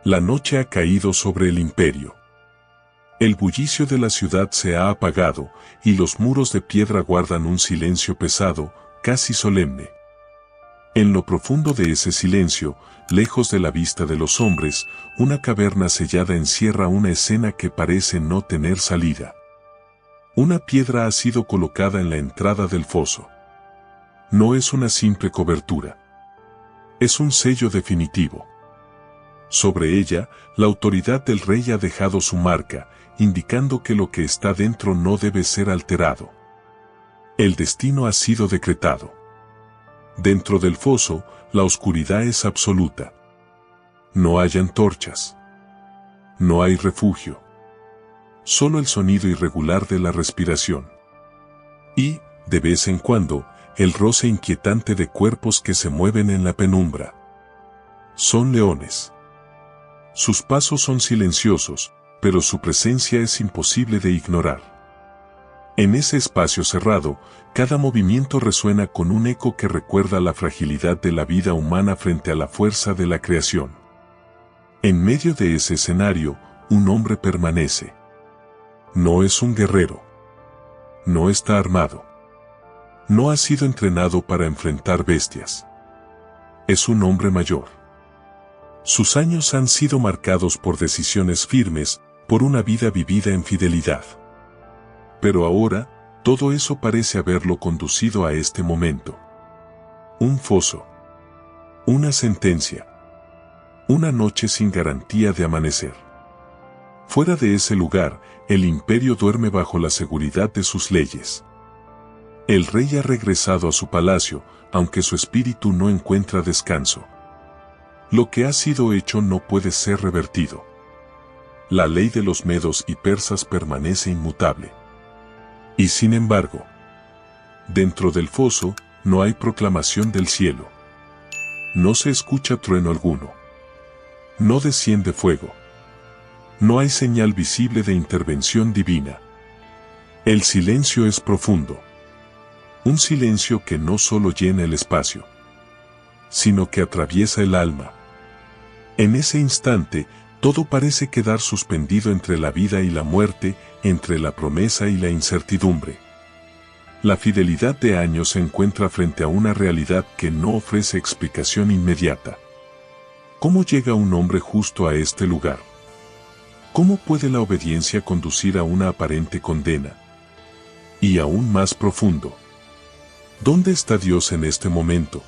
La noche ha caído sobre el imperio. El bullicio de la ciudad se ha apagado, y los muros de piedra guardan un silencio pesado, casi solemne. En lo profundo de ese silencio, lejos de la vista de los hombres, una caverna sellada encierra una escena que parece no tener salida. Una piedra ha sido colocada en la entrada del foso. No es una simple cobertura. Es un sello definitivo. Sobre ella, la autoridad del rey ha dejado su marca, indicando que lo que está dentro no debe ser alterado. El destino ha sido decretado. Dentro del foso, la oscuridad es absoluta. No hay antorchas. No hay refugio. Solo el sonido irregular de la respiración. Y, de vez en cuando, el roce inquietante de cuerpos que se mueven en la penumbra. Son leones. Sus pasos son silenciosos, pero su presencia es imposible de ignorar. En ese espacio cerrado, cada movimiento resuena con un eco que recuerda la fragilidad de la vida humana frente a la fuerza de la creación. En medio de ese escenario, un hombre permanece. No es un guerrero. No está armado. No ha sido entrenado para enfrentar bestias. Es un hombre mayor. Sus años han sido marcados por decisiones firmes, por una vida vivida en fidelidad. Pero ahora, todo eso parece haberlo conducido a este momento. Un foso. Una sentencia. Una noche sin garantía de amanecer. Fuera de ese lugar, el imperio duerme bajo la seguridad de sus leyes. El rey ha regresado a su palacio, aunque su espíritu no encuentra descanso. Lo que ha sido hecho no puede ser revertido. La ley de los medos y persas permanece inmutable. Y sin embargo, dentro del foso, no hay proclamación del cielo. No se escucha trueno alguno. No desciende fuego. No hay señal visible de intervención divina. El silencio es profundo. Un silencio que no solo llena el espacio, sino que atraviesa el alma. En ese instante, todo parece quedar suspendido entre la vida y la muerte, entre la promesa y la incertidumbre. La fidelidad de años se encuentra frente a una realidad que no ofrece explicación inmediata. ¿Cómo llega un hombre justo a este lugar? ¿Cómo puede la obediencia conducir a una aparente condena? Y aún más profundo, ¿dónde está Dios en este momento?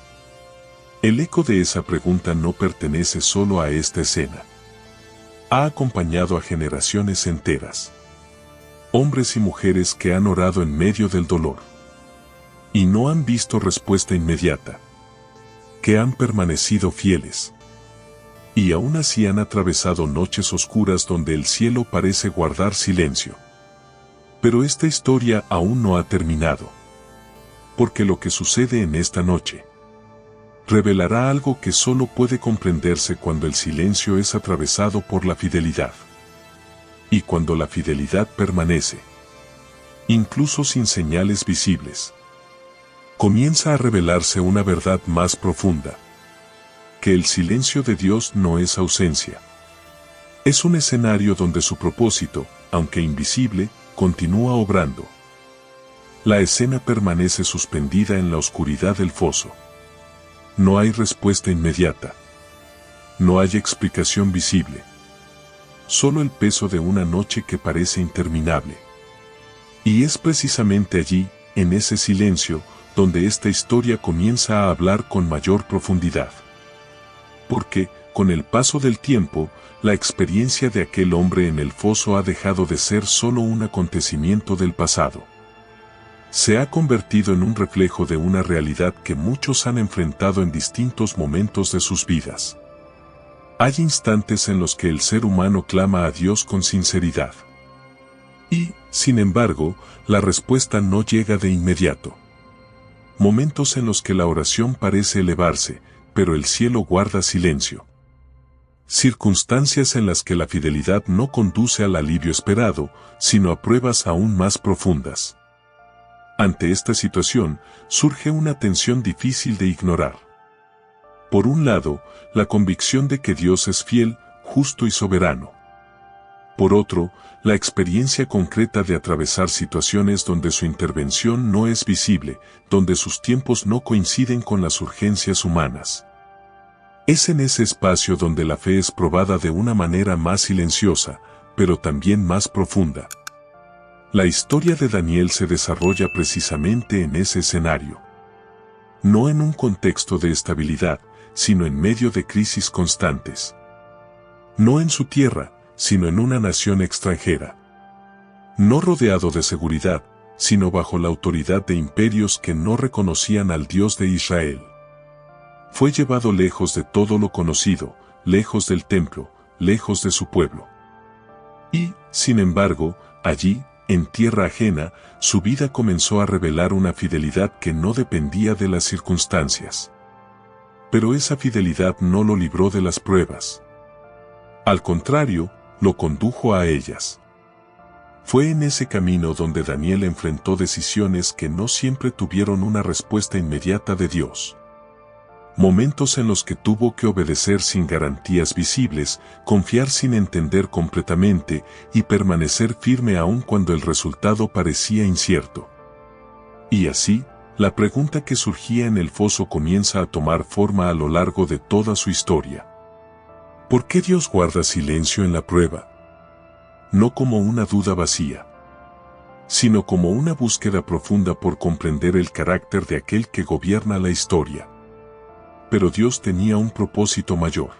El eco de esa pregunta no pertenece solo a esta escena. Ha acompañado a generaciones enteras. Hombres y mujeres que han orado en medio del dolor. Y no han visto respuesta inmediata. Que han permanecido fieles. Y aún así han atravesado noches oscuras donde el cielo parece guardar silencio. Pero esta historia aún no ha terminado. Porque lo que sucede en esta noche revelará algo que solo puede comprenderse cuando el silencio es atravesado por la fidelidad. Y cuando la fidelidad permanece, incluso sin señales visibles, comienza a revelarse una verdad más profunda. Que el silencio de Dios no es ausencia. Es un escenario donde su propósito, aunque invisible, continúa obrando. La escena permanece suspendida en la oscuridad del foso. No hay respuesta inmediata. No hay explicación visible. Solo el peso de una noche que parece interminable. Y es precisamente allí, en ese silencio, donde esta historia comienza a hablar con mayor profundidad. Porque, con el paso del tiempo, la experiencia de aquel hombre en el foso ha dejado de ser solo un acontecimiento del pasado. Se ha convertido en un reflejo de una realidad que muchos han enfrentado en distintos momentos de sus vidas. Hay instantes en los que el ser humano clama a Dios con sinceridad. Y, sin embargo, la respuesta no llega de inmediato. Momentos en los que la oración parece elevarse, pero el cielo guarda silencio. Circunstancias en las que la fidelidad no conduce al alivio esperado, sino a pruebas aún más profundas. Ante esta situación, surge una tensión difícil de ignorar. Por un lado, la convicción de que Dios es fiel, justo y soberano. Por otro, la experiencia concreta de atravesar situaciones donde su intervención no es visible, donde sus tiempos no coinciden con las urgencias humanas. Es en ese espacio donde la fe es probada de una manera más silenciosa, pero también más profunda. La historia de Daniel se desarrolla precisamente en ese escenario. No en un contexto de estabilidad, sino en medio de crisis constantes. No en su tierra, sino en una nación extranjera. No rodeado de seguridad, sino bajo la autoridad de imperios que no reconocían al Dios de Israel. Fue llevado lejos de todo lo conocido, lejos del templo, lejos de su pueblo. Y, sin embargo, allí, en tierra ajena, su vida comenzó a revelar una fidelidad que no dependía de las circunstancias. Pero esa fidelidad no lo libró de las pruebas. Al contrario, lo condujo a ellas. Fue en ese camino donde Daniel enfrentó decisiones que no siempre tuvieron una respuesta inmediata de Dios. Momentos en los que tuvo que obedecer sin garantías visibles, confiar sin entender completamente y permanecer firme aun cuando el resultado parecía incierto. Y así, la pregunta que surgía en el foso comienza a tomar forma a lo largo de toda su historia. ¿Por qué Dios guarda silencio en la prueba? No como una duda vacía, sino como una búsqueda profunda por comprender el carácter de aquel que gobierna la historia. Pero Dios tenía un propósito mayor.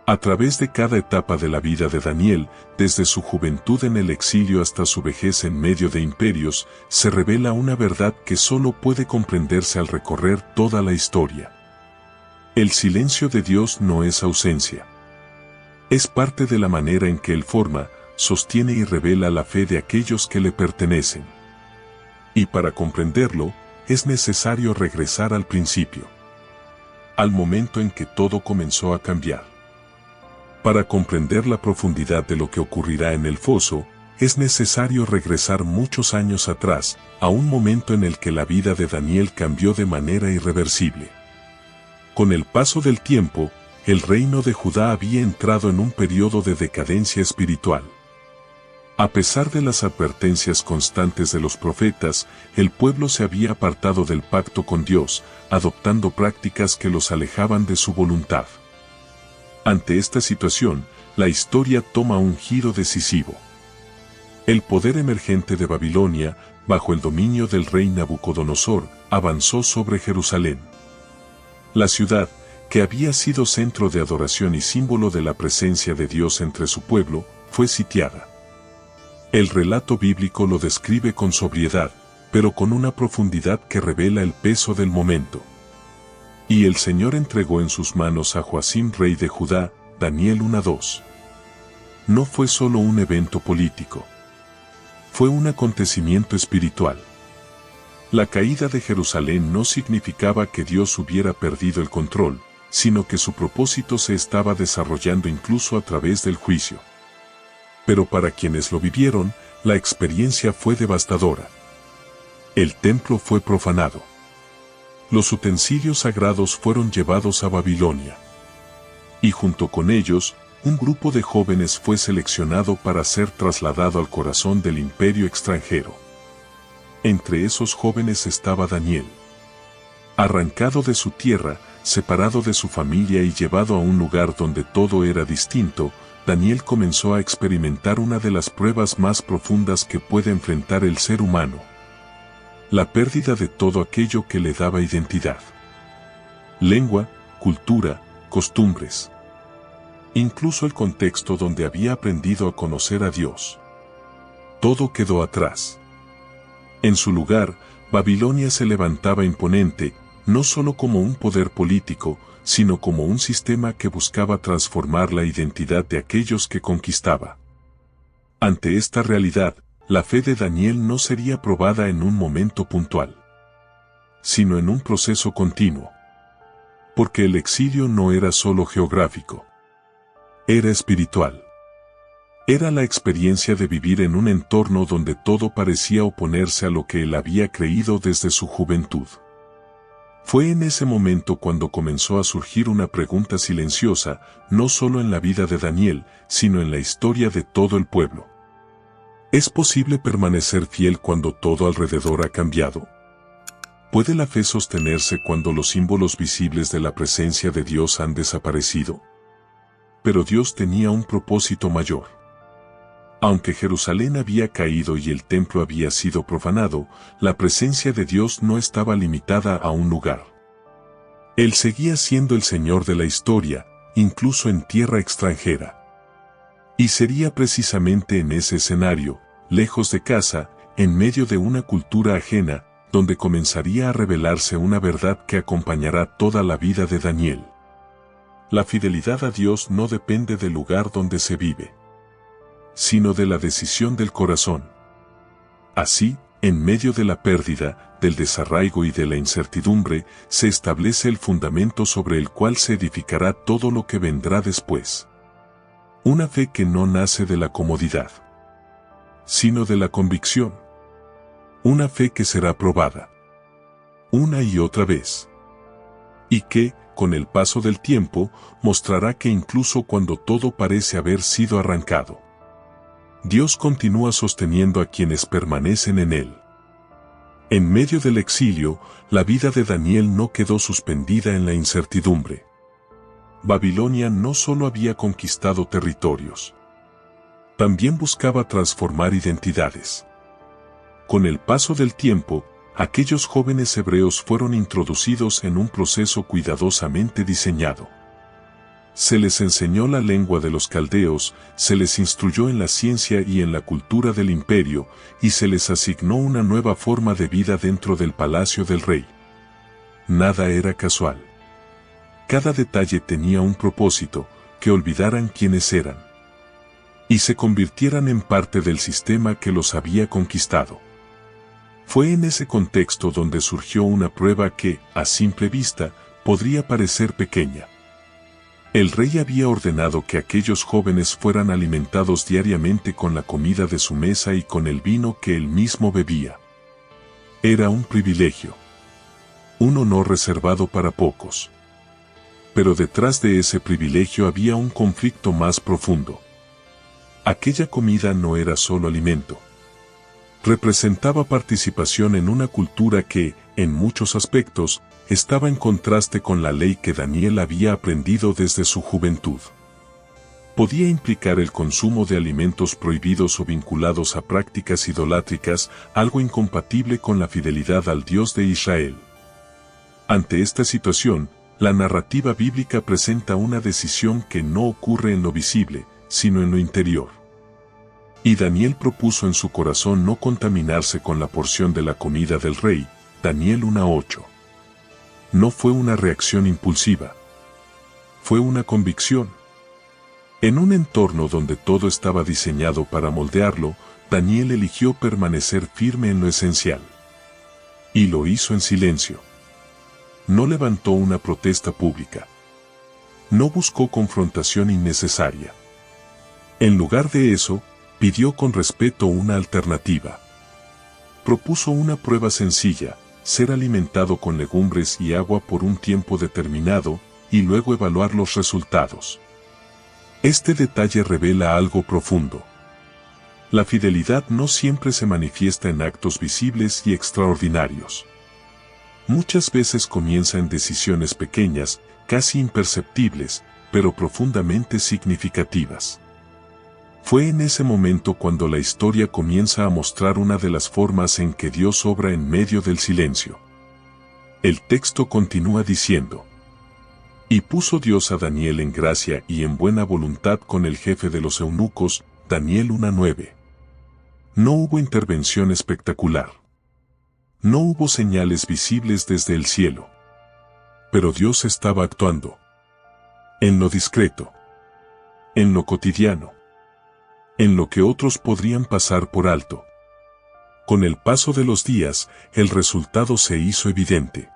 A través de cada etapa de la vida de Daniel, desde su juventud en el exilio hasta su vejez en medio de imperios, se revela una verdad que solo puede comprenderse al recorrer toda la historia. El silencio de Dios no es ausencia. Es parte de la manera en que Él forma, sostiene y revela la fe de aquellos que le pertenecen. Y para comprenderlo, es necesario regresar al principio. Al momento en que todo comenzó a cambiar. Para comprender la profundidad de lo que ocurrirá en el foso, es necesario regresar muchos años atrás, a un momento en el que la vida de Daniel cambió de manera irreversible. Con el paso del tiempo, el reino de Judá había entrado en un periodo de decadencia espiritual. A pesar de las advertencias constantes de los profetas, el pueblo se había apartado del pacto con Dios, adoptando prácticas que los alejaban de su voluntad. Ante esta situación, la historia toma un giro decisivo. El poder emergente de Babilonia, bajo el dominio del rey Nabucodonosor, avanzó sobre Jerusalén. La ciudad, que había sido centro de adoración y símbolo de la presencia de Dios entre su pueblo, fue sitiada. El relato bíblico lo describe con sobriedad, pero con una profundidad que revela el peso del momento. Y el Señor entregó en sus manos a Joacim rey de Judá, Daniel 1:2. No fue solo un evento político. Fue un acontecimiento espiritual. La caída de Jerusalén no significaba que Dios hubiera perdido el control, sino que su propósito se estaba desarrollando incluso a través del juicio. Pero para quienes lo vivieron, la experiencia fue devastadora. El templo fue profanado. Los utensilios sagrados fueron llevados a Babilonia. Y junto con ellos, un grupo de jóvenes fue seleccionado para ser trasladado al corazón del imperio extranjero. Entre esos jóvenes estaba Daniel. Arrancado de su tierra, separado de su familia y llevado a un lugar donde todo era distinto, Daniel comenzó a experimentar una de las pruebas más profundas que puede enfrentar el ser humano. La pérdida de todo aquello que le daba identidad. Lengua, cultura, costumbres. Incluso el contexto donde había aprendido a conocer a Dios. Todo quedó atrás. En su lugar, Babilonia se levantaba imponente, no solo como un poder político, sino como un sistema que buscaba transformar la identidad de aquellos que conquistaba. Ante esta realidad, la fe de Daniel no sería probada en un momento puntual, sino en un proceso continuo. Porque el exilio no era solo geográfico, era espiritual. Era la experiencia de vivir en un entorno donde todo parecía oponerse a lo que él había creído desde su juventud. Fue en ese momento cuando comenzó a surgir una pregunta silenciosa, no solo en la vida de Daniel, sino en la historia de todo el pueblo. ¿Es posible permanecer fiel cuando todo alrededor ha cambiado? ¿Puede la fe sostenerse cuando los símbolos visibles de la presencia de Dios han desaparecido? Pero Dios tenía un propósito mayor. Aunque Jerusalén había caído y el templo había sido profanado, la presencia de Dios no estaba limitada a un lugar. Él seguía siendo el Señor de la historia, incluso en tierra extranjera. Y sería precisamente en ese escenario, lejos de casa, en medio de una cultura ajena, donde comenzaría a revelarse una verdad que acompañará toda la vida de Daniel. La fidelidad a Dios no depende del lugar donde se vive, sino de la decisión del corazón. Así, en medio de la pérdida, del desarraigo y de la incertidumbre, se establece el fundamento sobre el cual se edificará todo lo que vendrá después. Una fe que no nace de la comodidad, sino de la convicción. Una fe que será probada una y otra vez. Y que, con el paso del tiempo, mostrará que incluso cuando todo parece haber sido arrancado, Dios continúa sosteniendo a quienes permanecen en Él. En medio del exilio, la vida de Daniel no quedó suspendida en la incertidumbre. Babilonia no solo había conquistado territorios, también buscaba transformar identidades. Con el paso del tiempo, aquellos jóvenes hebreos fueron introducidos en un proceso cuidadosamente diseñado. Se les enseñó la lengua de los caldeos, se les instruyó en la ciencia y en la cultura del imperio, y se les asignó una nueva forma de vida dentro del palacio del rey. Nada era casual. Cada detalle tenía un propósito, que olvidaran quiénes eran, y se convirtieran en parte del sistema que los había conquistado. Fue en ese contexto donde surgió una prueba que, a simple vista, podría parecer pequeña. El rey había ordenado que aquellos jóvenes fueran alimentados diariamente con la comida de su mesa y con el vino que él mismo bebía. Era un privilegio, un honor reservado para pocos. Pero detrás de ese privilegio había un conflicto más profundo. Aquella comida no era solo alimento. Representaba participación en una cultura que, en muchos aspectos, estaba en contraste con la ley que Daniel había aprendido desde su juventud. Podía implicar el consumo de alimentos prohibidos o vinculados a prácticas idolátricas, algo incompatible con la fidelidad al Dios de Israel. Ante esta situación, la narrativa bíblica presenta una decisión que no ocurre en lo visible, sino en lo interior. Y Daniel propuso en su corazón no contaminarse con la porción de la comida del rey, Daniel 1:8. No fue una reacción impulsiva. Fue una convicción. En un entorno donde todo estaba diseñado para moldearlo, Daniel eligió permanecer firme en lo esencial. Y lo hizo en silencio. No levantó una protesta pública. No buscó confrontación innecesaria. En lugar de eso, pidió con respeto una alternativa. Propuso una prueba sencilla, ser alimentado con legumbres y agua por un tiempo determinado, y luego evaluar los resultados. Este detalle revela algo profundo. La fidelidad no siempre se manifiesta en actos visibles y extraordinarios. Muchas veces comienza en decisiones pequeñas, casi imperceptibles, pero profundamente significativas. Fue en ese momento cuando la historia comienza a mostrar una de las formas en que Dios obra en medio del silencio. El texto continúa diciendo: Y puso Dios a Daniel en gracia y en buena voluntad con el jefe de los eunucos, Daniel 1:9. No hubo intervención espectacular. No hubo señales visibles desde el cielo. Pero Dios estaba actuando. En lo discreto. En lo cotidiano. En lo que otros podrían pasar por alto. Con el paso de los días, el resultado se hizo evidente.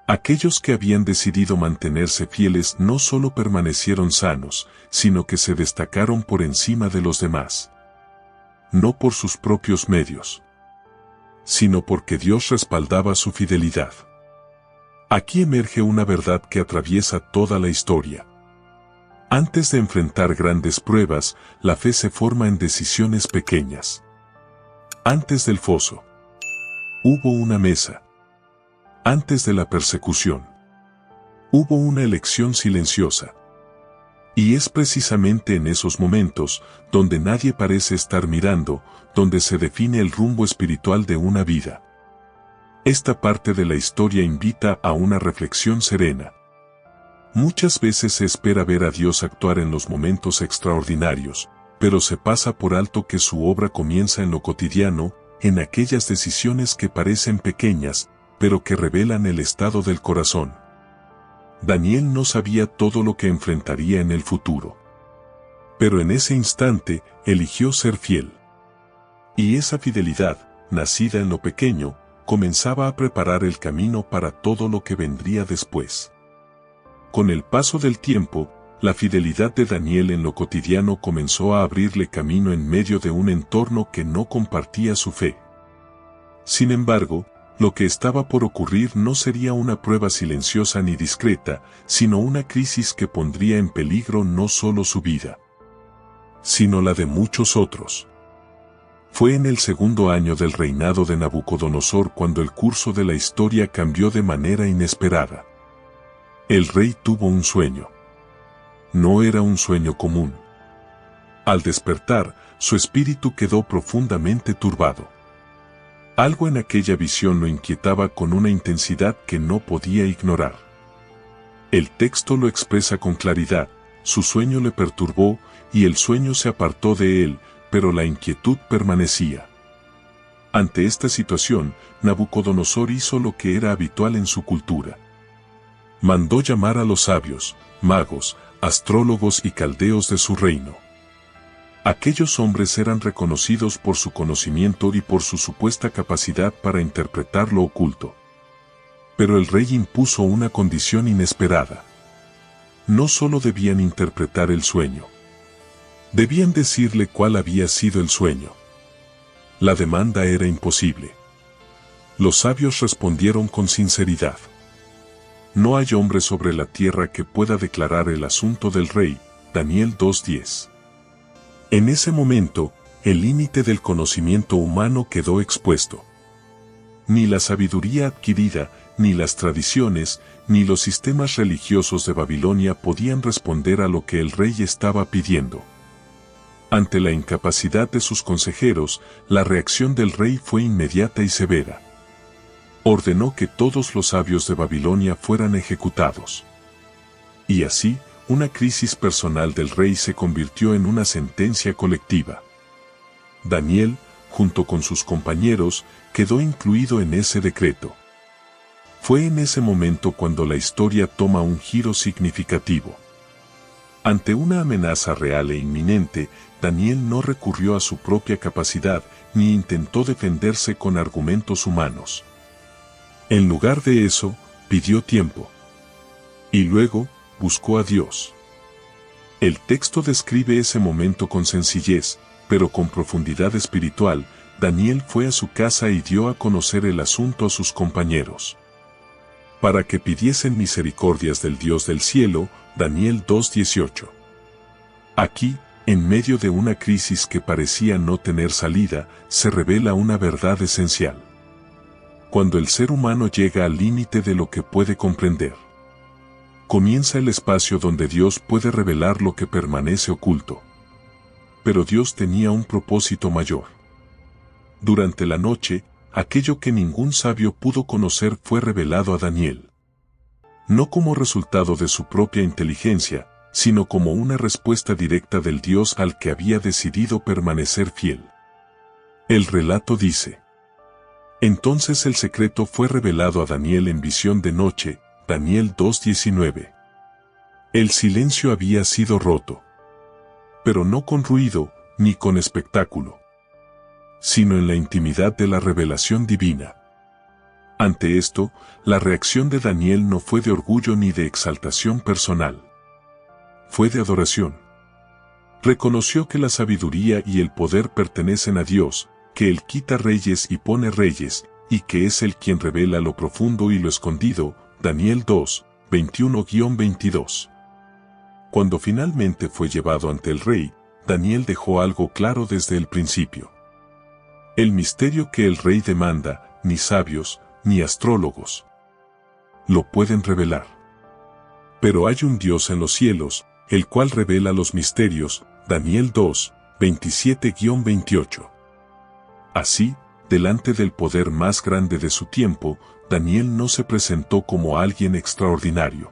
Aquellos que habían decidido mantenerse fieles no solo permanecieron sanos, sino que se destacaron por encima de los demás. No por sus propios medios, sino porque Dios respaldaba su fidelidad. Aquí emerge una verdad que atraviesa toda la historia. Antes de enfrentar grandes pruebas, la fe se forma en decisiones pequeñas. Antes del foso, hubo una mesa. Antes de la persecución, hubo una elección silenciosa. Y es precisamente en esos momentos, donde nadie parece estar mirando, donde se define el rumbo espiritual de una vida. Esta parte de la historia invita a una reflexión serena. Muchas veces se espera ver a Dios actuar en los momentos extraordinarios, pero se pasa por alto que su obra comienza en lo cotidiano, en aquellas decisiones que parecen pequeñas, pero que revelan el estado del corazón. Daniel no sabía todo lo que enfrentaría en el futuro. Pero en ese instante, eligió ser fiel. Y esa fidelidad, nacida en lo pequeño, comenzaba a preparar el camino para todo lo que vendría después. Con el paso del tiempo, la fidelidad de Daniel en lo cotidiano comenzó a abrirle camino en medio de un entorno que no compartía su fe. Sin embargo, lo que estaba por ocurrir no sería una prueba silenciosa ni discreta, sino una crisis que pondría en peligro no solo su vida, sino la de muchos otros. Fue en el segundo año del reinado de Nabucodonosor cuando el curso de la historia cambió de manera inesperada. El rey tuvo un sueño. No era un sueño común. Al despertar, su espíritu quedó profundamente turbado. Algo en aquella visión lo inquietaba con una intensidad que no podía ignorar. El texto lo expresa con claridad, su sueño le perturbó y el sueño se apartó de él, pero la inquietud permanecía. Ante esta situación, Nabucodonosor hizo lo que era habitual en su cultura. Mandó llamar a los sabios, magos, astrólogos y caldeos de su reino. Aquellos hombres eran reconocidos por su conocimiento y por su supuesta capacidad para interpretar lo oculto. Pero el rey impuso una condición inesperada. No solo debían interpretar el sueño. Debían decirle cuál había sido el sueño. La demanda era imposible. Los sabios respondieron con sinceridad. No hay hombre sobre la tierra que pueda declarar el asunto del rey. Daniel 2:10. En ese momento, el límite del conocimiento humano quedó expuesto. Ni la sabiduría adquirida, ni las tradiciones, ni los sistemas religiosos de Babilonia podían responder a lo que el rey estaba pidiendo. Ante la incapacidad de sus consejeros, la reacción del rey fue inmediata y severa. Ordenó que todos los sabios de Babilonia fueran ejecutados. Y así, una crisis personal del rey se convirtió en una sentencia colectiva. Daniel, junto con sus compañeros, quedó incluido en ese decreto. Fue en ese momento cuando la historia toma un giro significativo. Ante una amenaza real e inminente, Daniel no recurrió a su propia capacidad, ni intentó defenderse con argumentos humanos. En lugar de eso, pidió tiempo. Y luego, buscó a Dios. El texto describe ese momento con sencillez, pero con profundidad espiritual. Daniel fue a su casa y dio a conocer el asunto a sus compañeros. Para que pidiesen misericordias del Dios del cielo, Daniel 2:18. Aquí, en medio de una crisis que parecía no tener salida, se revela una verdad esencial. Cuando el ser humano llega al límite de lo que puede comprender, comienza el espacio donde Dios puede revelar lo que permanece oculto. Pero Dios tenía un propósito mayor. Durante la noche, aquello que ningún sabio pudo conocer fue revelado a Daniel. No como resultado de su propia inteligencia, sino como una respuesta directa del Dios al que había decidido permanecer fiel. El relato dice: entonces el secreto fue revelado a Daniel en visión de noche, Daniel 2:19. El silencio había sido roto. Pero no con ruido, ni con espectáculo, sino en la intimidad de la revelación divina. Ante esto, la reacción de Daniel no fue de orgullo ni de exaltación personal. Fue de adoración. Reconoció que la sabiduría y el poder pertenecen a Dios, que Él quita reyes y pone reyes, y que es Él quien revela lo profundo y lo escondido. Daniel 2, 21-22. Cuando finalmente fue llevado ante el rey, Daniel dejó algo claro desde el principio. El misterio que el rey demanda, ni sabios, ni astrólogos lo pueden revelar. Pero hay un Dios en los cielos, el cual revela los misterios. Daniel 2, 27-28. Así, delante del poder más grande de su tiempo, Daniel no se presentó como alguien extraordinario,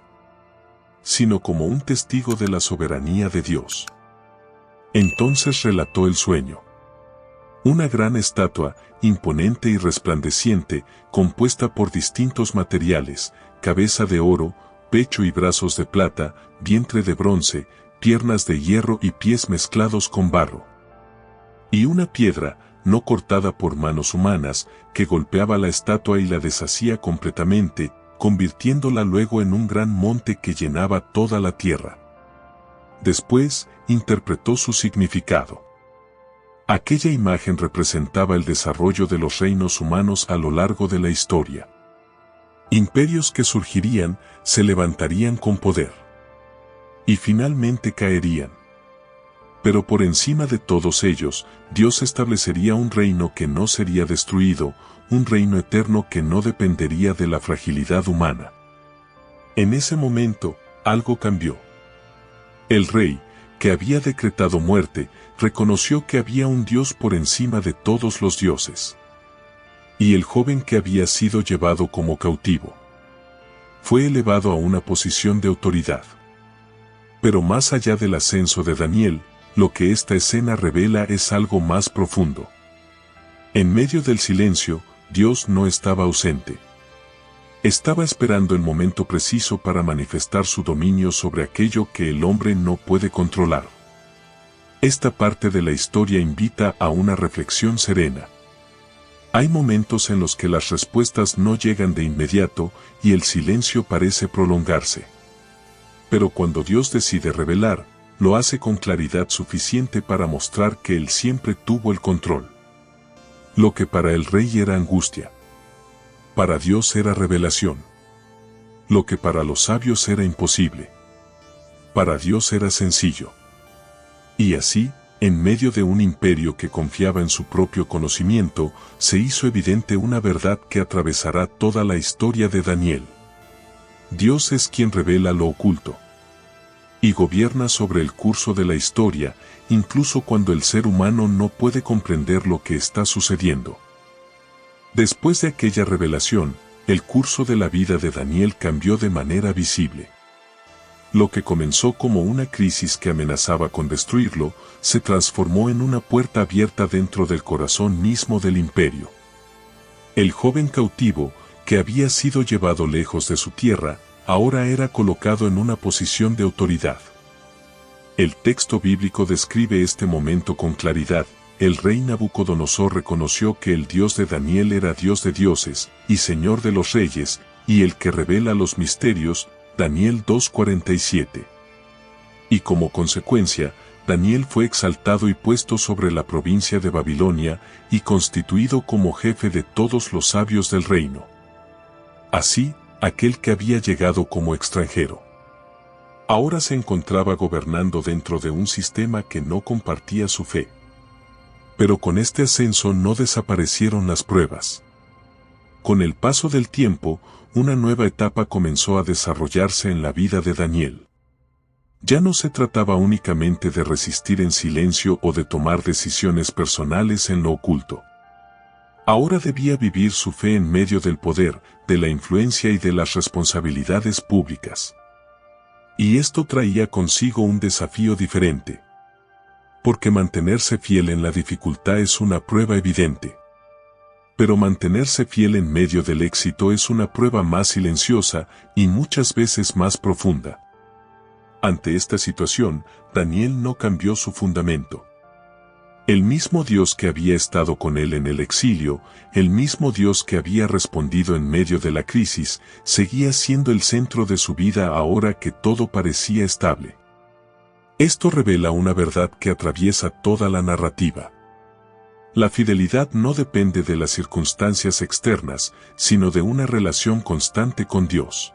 sino como un testigo de la soberanía de Dios. Entonces relató el sueño. Una gran estatua, imponente y resplandeciente, compuesta por distintos materiales, cabeza de oro, pecho y brazos de plata, vientre de bronce, piernas de hierro y pies mezclados con barro. Y una piedra, no cortada por manos humanas, que golpeaba la estatua y la deshacía completamente, convirtiéndola luego en un gran monte que llenaba toda la tierra. Después, interpretó su significado. Aquella imagen representaba el desarrollo de los reinos humanos a lo largo de la historia. Imperios que surgirían, se levantarían con poder. Y finalmente caerían. Pero por encima de todos ellos, Dios establecería un reino que no sería destruido, un reino eterno que no dependería de la fragilidad humana. En ese momento, algo cambió. El rey, que había decretado muerte, reconoció que había un Dios por encima de todos los dioses. Y el joven que había sido llevado como cautivo fue elevado a una posición de autoridad. Pero más allá del ascenso de Daniel, lo que esta escena revela es algo más profundo. En medio del silencio, Dios no estaba ausente. Estaba esperando el momento preciso para manifestar su dominio sobre aquello que el hombre no puede controlar. Esta parte de la historia invita a una reflexión serena. Hay momentos en los que las respuestas no llegan de inmediato y el silencio parece prolongarse. Pero cuando Dios decide revelar, lo hace con claridad suficiente para mostrar que Él siempre tuvo el control. Lo que para el rey era angustia, para Dios era revelación. Lo que para los sabios era imposible, para Dios era sencillo. Y así, en medio de un imperio que confiaba en su propio conocimiento, se hizo evidente una verdad que atravesará toda la historia de Daniel. Dios es quien revela lo oculto y gobierna sobre el curso de la historia, incluso cuando el ser humano no puede comprender lo que está sucediendo. Después de aquella revelación, el curso de la vida de Daniel cambió de manera visible. Lo que comenzó como una crisis que amenazaba con destruirlo, se transformó en una puerta abierta dentro del corazón mismo del imperio. El joven cautivo, que había sido llevado lejos de su tierra, ahora era colocado en una posición de autoridad. El texto bíblico describe este momento con claridad. El rey Nabucodonosor reconoció que el Dios de Daniel era Dios de dioses, y Señor de los reyes, y el que revela los misterios. Daniel 2:47. Y como consecuencia, Daniel fue exaltado y puesto sobre la provincia de Babilonia, y constituido como jefe de todos los sabios del reino. Así, aquel que había llegado como extranjero, ahora se encontraba gobernando dentro de un sistema que no compartía su fe. Pero con este ascenso no desaparecieron las pruebas. Con el paso del tiempo, una nueva etapa comenzó a desarrollarse en la vida de Daniel. Ya no se trataba únicamente de resistir en silencio o de tomar decisiones personales en lo oculto. Ahora debía vivir su fe en medio del poder, de la influencia y de las responsabilidades públicas. Y esto traía consigo un desafío diferente. Porque mantenerse fiel en la dificultad es una prueba evidente. Pero mantenerse fiel en medio del éxito es una prueba más silenciosa y muchas veces más profunda. Ante esta situación, Daniel no cambió su fundamento. El mismo Dios que había estado con él en el exilio, el mismo Dios que había respondido en medio de la crisis, seguía siendo el centro de su vida ahora que todo parecía estable. Esto revela una verdad que atraviesa toda la narrativa. La fidelidad no depende de las circunstancias externas, sino de una relación constante con Dios.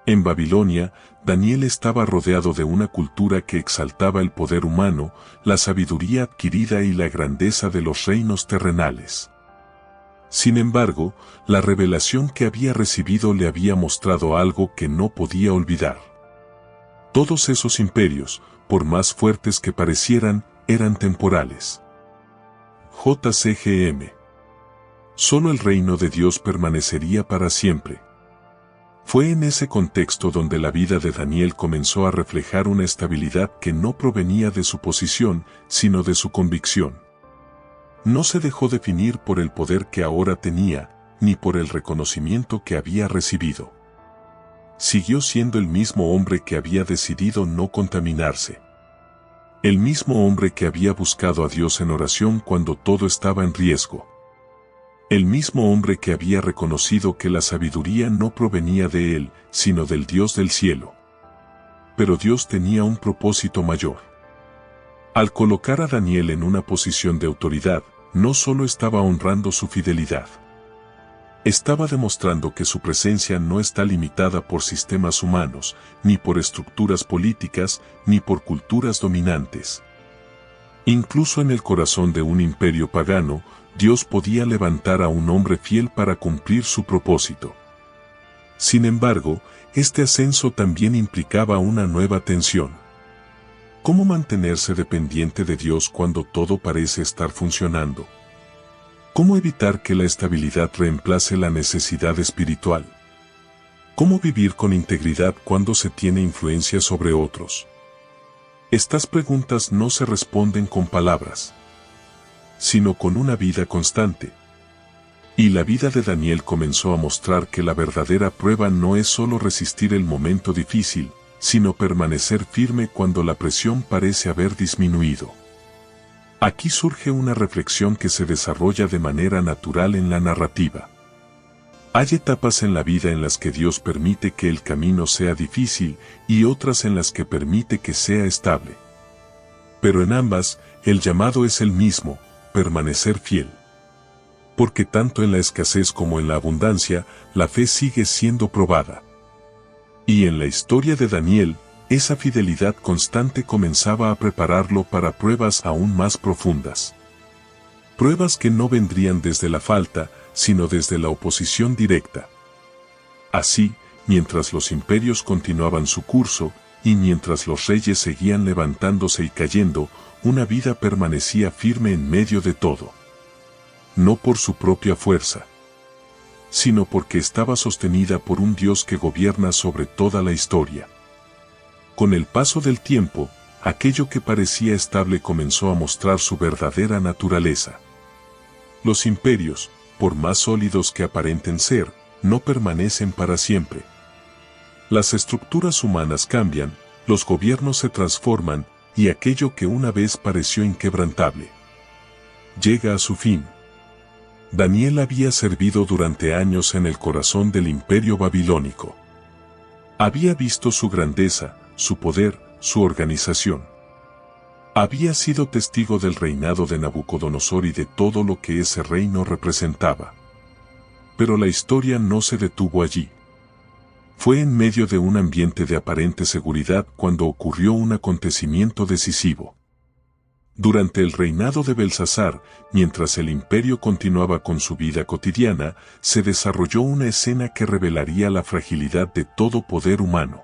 En Babilonia, Daniel estaba rodeado de una cultura que exaltaba el poder humano, la sabiduría adquirida y la grandeza de los reinos terrenales. Sin embargo, la revelación que había recibido le había mostrado algo que no podía olvidar. Todos esos imperios, por más fuertes que parecieran, eran temporales. JCGM. Solo el reino de Dios permanecería para siempre. Fue en ese contexto donde la vida de Daniel comenzó a reflejar una estabilidad que no provenía de su posición, sino de su convicción. No se dejó definir por el poder que ahora tenía, ni por el reconocimiento que había recibido. Siguió siendo el mismo hombre que había decidido no contaminarse. El mismo hombre que había buscado a Dios en oración cuando todo estaba en riesgo. El mismo hombre que había reconocido que la sabiduría no provenía de él, sino del Dios del cielo. Pero Dios tenía un propósito mayor. Al colocar a Daniel en una posición de autoridad, no solo estaba honrando su fidelidad. Estaba demostrando que su presencia no está limitada por sistemas humanos, ni por estructuras políticas, ni por culturas dominantes. Incluso en el corazón de un imperio pagano, Dios podía levantar a un hombre fiel para cumplir su propósito. Sin embargo, este ascenso también implicaba una nueva tensión. ¿Cómo mantenerse dependiente de Dios cuando todo parece estar funcionando? ¿Cómo evitar que la estabilidad reemplace la necesidad espiritual? ¿Cómo vivir con integridad cuando se tiene influencia sobre otros? Estas preguntas no se responden con palabras, sino con una vida constante. Y la vida de Daniel comenzó a mostrar que la verdadera prueba no es solo resistir el momento difícil, sino permanecer firme cuando la presión parece haber disminuido. Aquí surge una reflexión que se desarrolla de manera natural en la narrativa. Hay etapas en la vida en las que Dios permite que el camino sea difícil y otras en las que permite que sea estable. Pero en ambas, el llamado es el mismo: permanecer fiel. Porque tanto en la escasez como en la abundancia, la fe sigue siendo probada. Y en la historia de Daniel, esa fidelidad constante comenzaba a prepararlo para pruebas aún más profundas. Pruebas que no vendrían desde la falta, sino desde la oposición directa. Así, mientras los imperios continuaban su curso, y mientras los reyes seguían levantándose y cayendo, una vida permanecía firme en medio de todo. No por su propia fuerza, sino porque estaba sostenida por un Dios que gobierna sobre toda la historia. Con el paso del tiempo, aquello que parecía estable comenzó a mostrar su verdadera naturaleza. Los imperios, por más sólidos que aparenten ser, no permanecen para siempre. Las estructuras humanas cambian, los gobiernos se transforman, y aquello que una vez pareció inquebrantable llega a su fin. Daniel había servido durante años en el corazón del imperio babilónico. Había visto su grandeza, su poder, su organización. Había sido testigo del reinado de Nabucodonosor y de todo lo que ese reino representaba. Pero la historia no se detuvo allí. Fue en medio de un ambiente de aparente seguridad cuando ocurrió un acontecimiento decisivo. Durante el reinado de Belsasar, mientras el imperio continuaba con su vida cotidiana, se desarrolló una escena que revelaría la fragilidad de todo poder humano.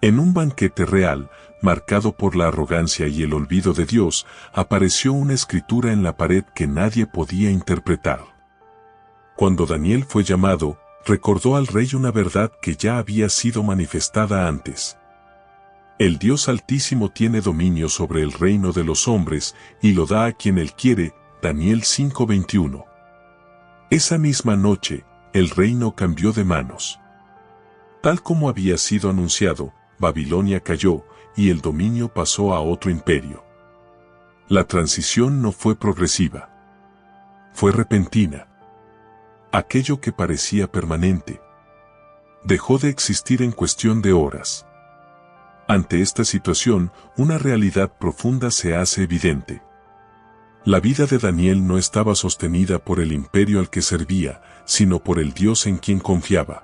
En un banquete real, marcado por la arrogancia y el olvido de Dios, apareció una escritura en la pared que nadie podía interpretar. Cuando Daniel fue llamado, recordó al rey una verdad que ya había sido manifestada antes. El Dios Altísimo tiene dominio sobre el reino de los hombres y lo da a quien Él quiere. Daniel 5:21. Esa misma noche, el reino cambió de manos. Tal como había sido anunciado, Babilonia cayó y el dominio pasó a otro imperio. La transición no fue progresiva. Fue repentina. Aquello que parecía permanente dejó de existir en cuestión de horas. Ante esta situación, una realidad profunda se hace evidente. La vida de Daniel no estaba sostenida por el imperio al que servía, sino por el Dios en quien confiaba.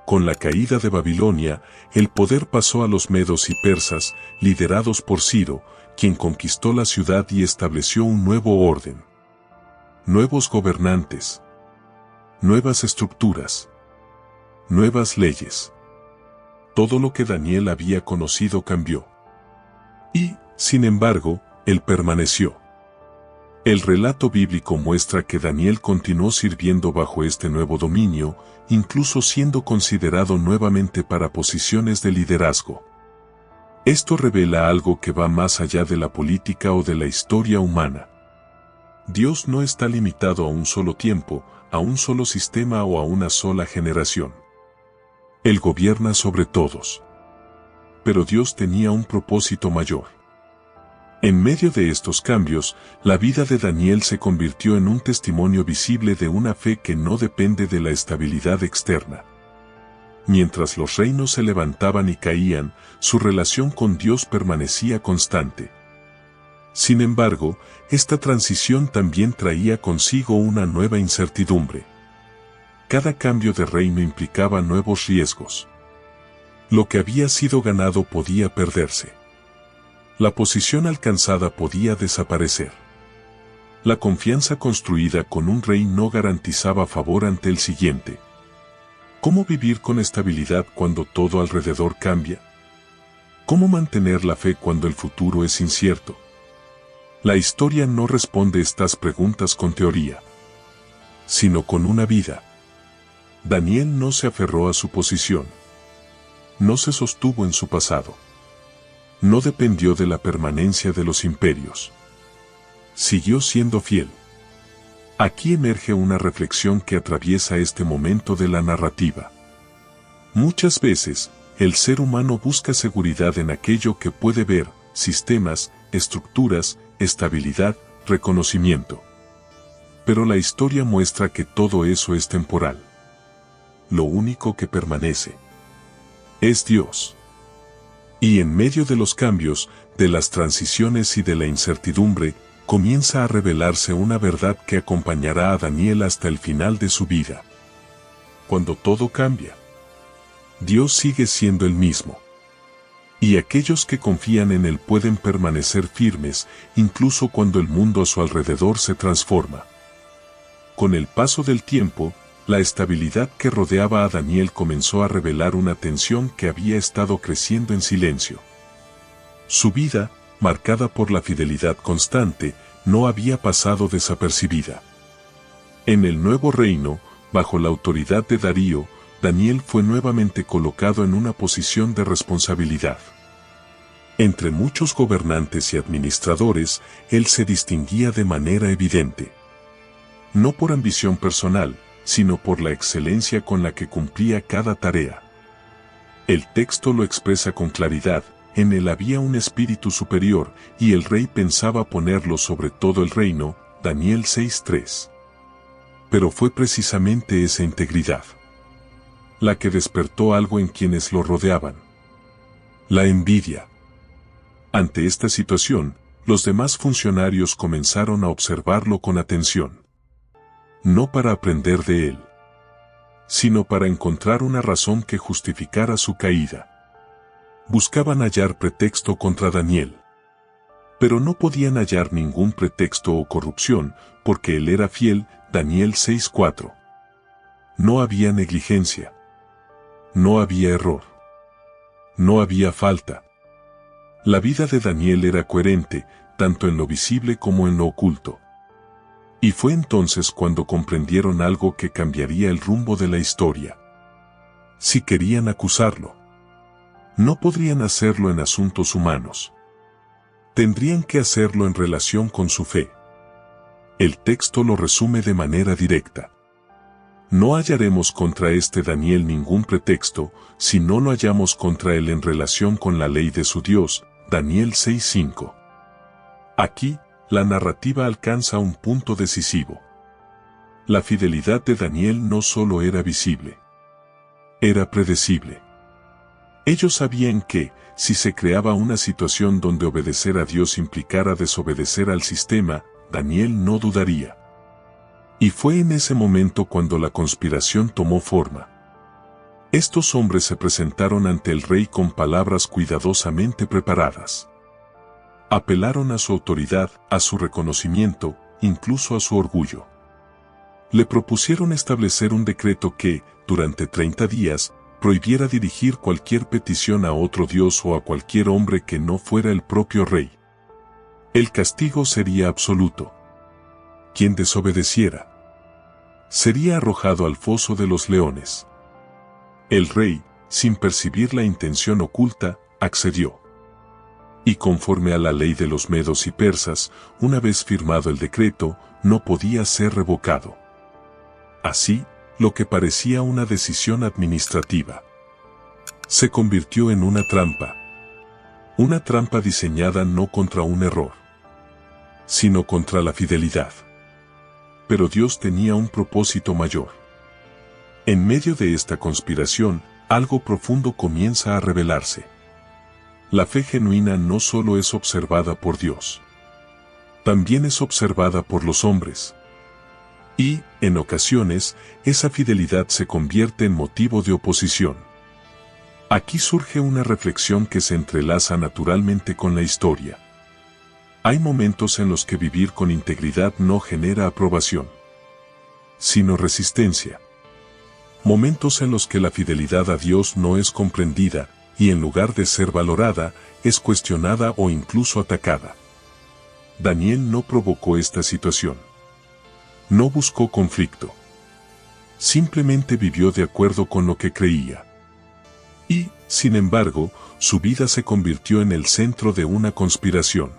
Con la caída de Babilonia, el poder pasó a los medos y persas, liderados por Ciro, quien conquistó la ciudad y estableció un nuevo orden. Nuevos gobernantes. Nuevas estructuras. Nuevas leyes. Todo lo que Daniel había conocido cambió. Y, sin embargo, él permaneció. El relato bíblico muestra que Daniel continuó sirviendo bajo este nuevo dominio, incluso siendo considerado nuevamente para posiciones de liderazgo. Esto revela algo que va más allá de la política o de la historia humana. Dios no está limitado a un solo tiempo, a un solo sistema o a una sola generación. Él gobierna sobre todos. Pero Dios tenía un propósito mayor. En medio de estos cambios, la vida de Daniel se convirtió en un testimonio visible de una fe que no depende de la estabilidad externa. Mientras los reinos se levantaban y caían, su relación con Dios permanecía constante. Sin embargo, esta transición también traía consigo una nueva incertidumbre. Cada cambio de reino implicaba nuevos riesgos. Lo que había sido ganado podía perderse. La posición alcanzada podía desaparecer. La confianza construida con un rey no garantizaba favor ante el siguiente. ¿Cómo vivir con estabilidad cuando todo alrededor cambia? ¿Cómo mantener la fe cuando el futuro es incierto? La historia no responde estas preguntas con teoría, sino con una vida. Daniel no se aferró a su posición. No se sostuvo en su pasado. No dependió de la permanencia de los imperios. Siguió siendo fiel. Aquí emerge una reflexión que atraviesa este momento de la narrativa. Muchas veces, el ser humano busca seguridad en aquello que puede ver, sistemas, estructuras, estabilidad, reconocimiento. Pero la historia muestra que todo eso es temporal. Lo único que permanece es Dios. Y en medio de los cambios, de las transiciones y de la incertidumbre, comienza a revelarse una verdad que acompañará a Daniel hasta el final de su vida. Cuando todo cambia, Dios sigue siendo el mismo. Y aquellos que confían en Él pueden permanecer firmes, incluso cuando el mundo a su alrededor se transforma. Con el paso del tiempo, la estabilidad que rodeaba a Daniel comenzó a revelar una tensión que había estado creciendo en silencio. Su vida, marcada por la fidelidad constante, no había pasado desapercibida. En el nuevo reino, bajo la autoridad de Darío, Daniel fue nuevamente colocado en una posición de responsabilidad. Entre muchos gobernantes y administradores, él se distinguía de manera evidente. No por ambición personal, sino por la excelencia con la que cumplía cada tarea. El texto lo expresa con claridad: en él había un espíritu superior, y el rey pensaba ponerlo sobre todo el reino, Daniel 6:3. Pero fue precisamente esa integridad la que despertó algo en quienes lo rodeaban: la envidia. Ante esta situación, los demás funcionarios comenzaron a observarlo con atención. No para aprender de él, sino para encontrar una razón que justificara su caída. Buscaban hallar pretexto contra Daniel. Pero no podían hallar ningún pretexto o corrupción, porque él era fiel, Daniel 6:4. No había negligencia. No había error. No había falta. La vida de Daniel era coherente, tanto en lo visible como en lo oculto. Y fue entonces cuando comprendieron algo que cambiaría el rumbo de la historia. Si querían acusarlo, no podrían hacerlo en asuntos humanos. Tendrían que hacerlo en relación con su fe. El texto lo resume de manera directa. No hallaremos contra este Daniel ningún pretexto, si no lo hallamos contra él en relación con la ley de su Dios, Daniel 6:5. Aquí, la narrativa alcanza un punto decisivo. La fidelidad de Daniel no solo era visible, era predecible. Ellos sabían que, si se creaba una situación donde obedecer a Dios implicara desobedecer al sistema, Daniel no dudaría. Y fue en ese momento cuando la conspiración tomó forma. Estos hombres se presentaron ante el rey con palabras cuidadosamente preparadas. Apelaron a su autoridad, a su reconocimiento, incluso a su orgullo. Le propusieron establecer un decreto que, durante 30 días, prohibiera dirigir cualquier petición a otro dios o a cualquier hombre que no fuera el propio rey. El castigo sería absoluto. Quien desobedeciera sería arrojado al foso de los leones. El rey, sin percibir la intención oculta, accedió. Y conforme a la ley de los medos y persas, una vez firmado el decreto, no podía ser revocado. Así, lo que parecía una decisión administrativa se convirtió en una trampa diseñada no contra un error, sino contra la fidelidad. Pero Dios tenía un propósito mayor. En medio de esta conspiración, algo profundo comienza a revelarse. La fe genuina no solo es observada por Dios, también es observada por los hombres. Y, en ocasiones, esa fidelidad se convierte en motivo de oposición. Aquí surge una reflexión que se entrelaza naturalmente con la historia. Hay momentos en los que vivir con integridad no genera aprobación, sino resistencia. Momentos en los que la fidelidad a Dios no es comprendida, y en lugar de ser valorada, es cuestionada o incluso atacada. Daniel no provocó esta situación. No buscó conflicto. Simplemente vivió de acuerdo con lo que creía. Y, sin embargo, su vida se convirtió en el centro de una conspiración.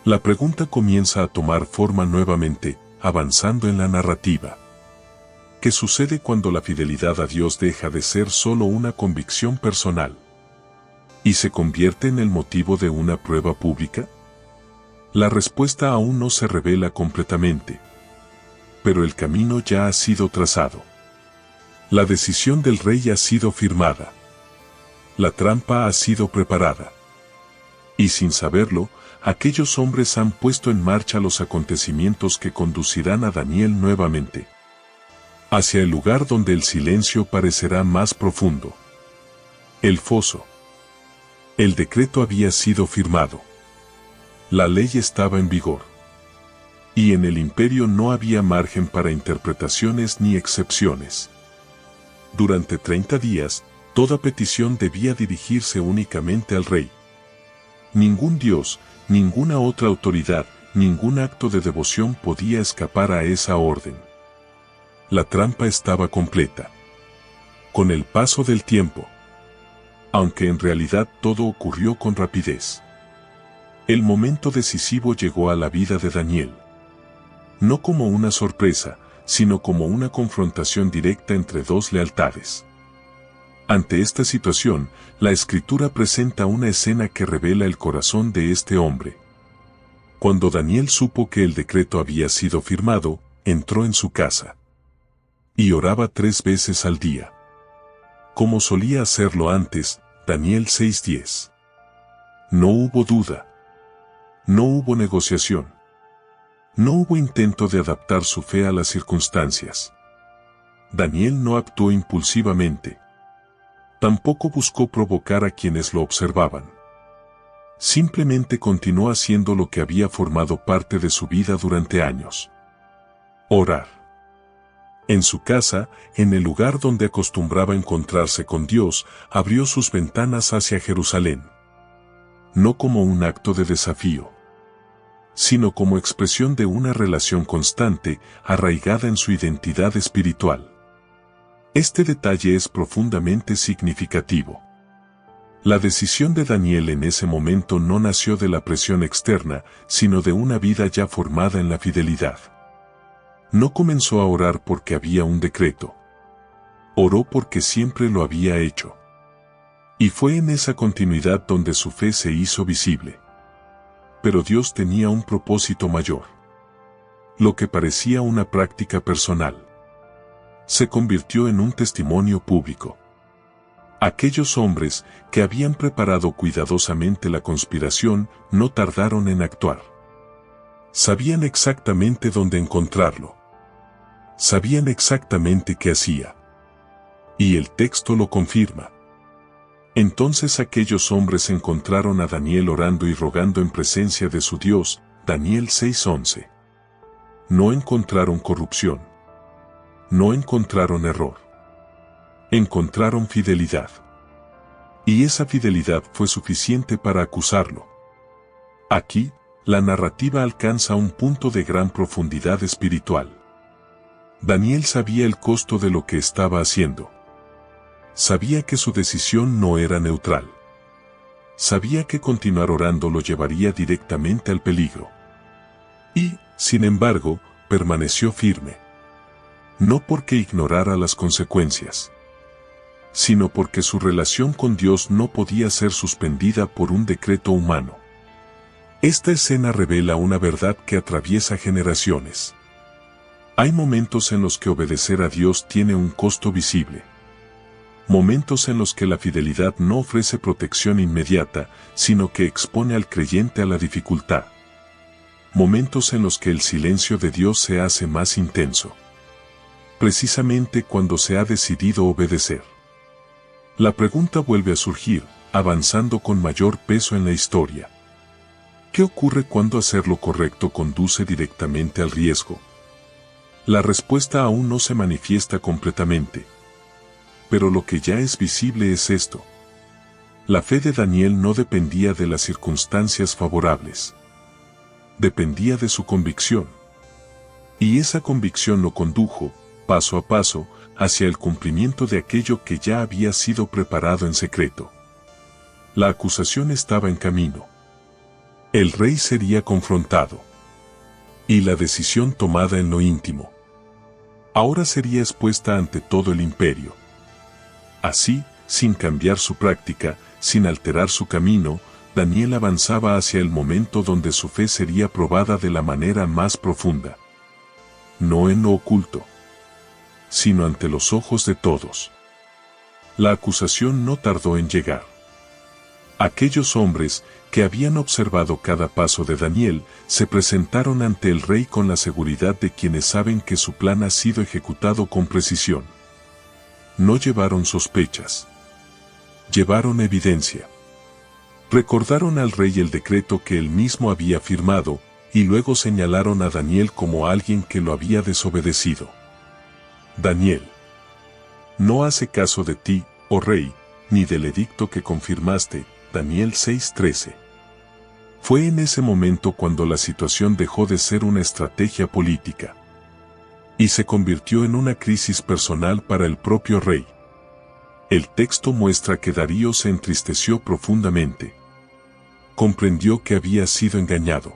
La pregunta comienza a tomar forma nuevamente, avanzando en la narrativa. ¿Qué sucede cuando la fidelidad a Dios deja de ser solo una convicción personal y se convierte en el motivo de una prueba pública? La respuesta aún no se revela completamente, pero el camino ya ha sido trazado. La decisión del rey ha sido firmada. La trampa ha sido preparada. Y sin saberlo, aquellos hombres han puesto en marcha los acontecimientos que conducirán a Daniel nuevamente hacia el lugar donde el silencio parecerá más profundo. El foso. El decreto había sido firmado. La ley estaba en vigor. Y en el imperio no había margen para interpretaciones ni excepciones. Durante 30 días, toda petición debía dirigirse únicamente al rey. Ningún dios, ninguna otra autoridad, ningún acto de devoción podía escapar a esa orden. La trampa estaba completa. Con el paso del tiempo, aunque en realidad todo ocurrió con rapidez, el momento decisivo llegó a la vida de Daniel. No como una sorpresa, sino como una confrontación directa entre dos lealtades. Ante esta situación, la Escritura presenta una escena que revela el corazón de este hombre. Cuando Daniel supo que el decreto había sido firmado, entró en su casa y oraba 3 veces al día, como solía hacerlo antes. Daniel 6:10. No hubo duda. No hubo negociación. No hubo intento de adaptar su fe a las circunstancias. Daniel no actuó impulsivamente. Tampoco buscó provocar a quienes lo observaban. Simplemente continuó haciendo lo que había formado parte de su vida durante años. Orar. En su casa, en el lugar donde acostumbraba encontrarse con Dios, abrió sus ventanas hacia Jerusalén. No como un acto de desafío, sino como expresión de una relación constante, arraigada en su identidad espiritual. Este detalle es profundamente significativo. La decisión de Daniel en ese momento no nació de la presión externa, sino de una vida ya formada en la fidelidad. No comenzó a orar porque había un decreto. Oró porque siempre lo había hecho. Y fue en esa continuidad donde su fe se hizo visible. Pero Dios tenía un propósito mayor. Lo que parecía una práctica personal se convirtió en un testimonio público. Aquellos hombres que habían preparado cuidadosamente la conspiración no tardaron en actuar. Sabían exactamente dónde encontrarlo. Sabían exactamente qué hacía. Y el texto lo confirma. Entonces aquellos hombres encontraron a Daniel orando y rogando en presencia de su Dios, Daniel 6:11. No encontraron corrupción. No encontraron error. Encontraron fidelidad. Y esa fidelidad fue suficiente para acusarlo. Aquí, la narrativa alcanza un punto de gran profundidad espiritual. Daniel sabía el costo de lo que estaba haciendo. Sabía que su decisión no era neutral. Sabía que continuar orando lo llevaría directamente al peligro. Y, sin embargo, permaneció firme. No porque ignorara las consecuencias, sino porque su relación con Dios no podía ser suspendida por un decreto humano. Esta escena revela una verdad que atraviesa generaciones. Hay momentos en los que obedecer a Dios tiene un costo visible. Momentos en los que la fidelidad no ofrece protección inmediata, sino que expone al creyente a la dificultad. Momentos en los que el silencio de Dios se hace más intenso. Precisamente cuando se ha decidido obedecer. La pregunta vuelve a surgir, avanzando con mayor peso en la historia. ¿Qué ocurre cuando hacer lo correcto conduce directamente al riesgo? La respuesta aún no se manifiesta completamente. Pero lo que ya es visible es esto. La fe de Daniel no dependía de las circunstancias favorables. Dependía de su convicción. Y esa convicción lo condujo, paso a paso, hacia el cumplimiento de aquello que ya había sido preparado en secreto. La acusación estaba en camino. El rey sería confrontado. Y la decisión tomada en lo íntimo. Ahora sería expuesta ante todo el imperio. Así, sin cambiar su práctica, sin alterar su camino, Daniel avanzaba hacia el momento donde su fe sería probada de la manera más profunda. No en lo oculto, sino ante los ojos de todos. La acusación no tardó en llegar. Aquellos hombres, que habían observado cada paso de Daniel, se presentaron ante el rey con la seguridad de quienes saben que su plan ha sido ejecutado con precisión. No llevaron sospechas. Llevaron evidencia. Recordaron al rey el decreto que él mismo había firmado, y luego señalaron a Daniel como alguien que lo había desobedecido. Daniel no hace caso de ti, oh rey, ni del edicto que confirmaste, Daniel 6:13. Fue en ese momento cuando la situación dejó de ser una estrategia política y se convirtió en una crisis personal para el propio rey. El texto muestra que Darío se entristeció profundamente. Comprendió que había sido engañado.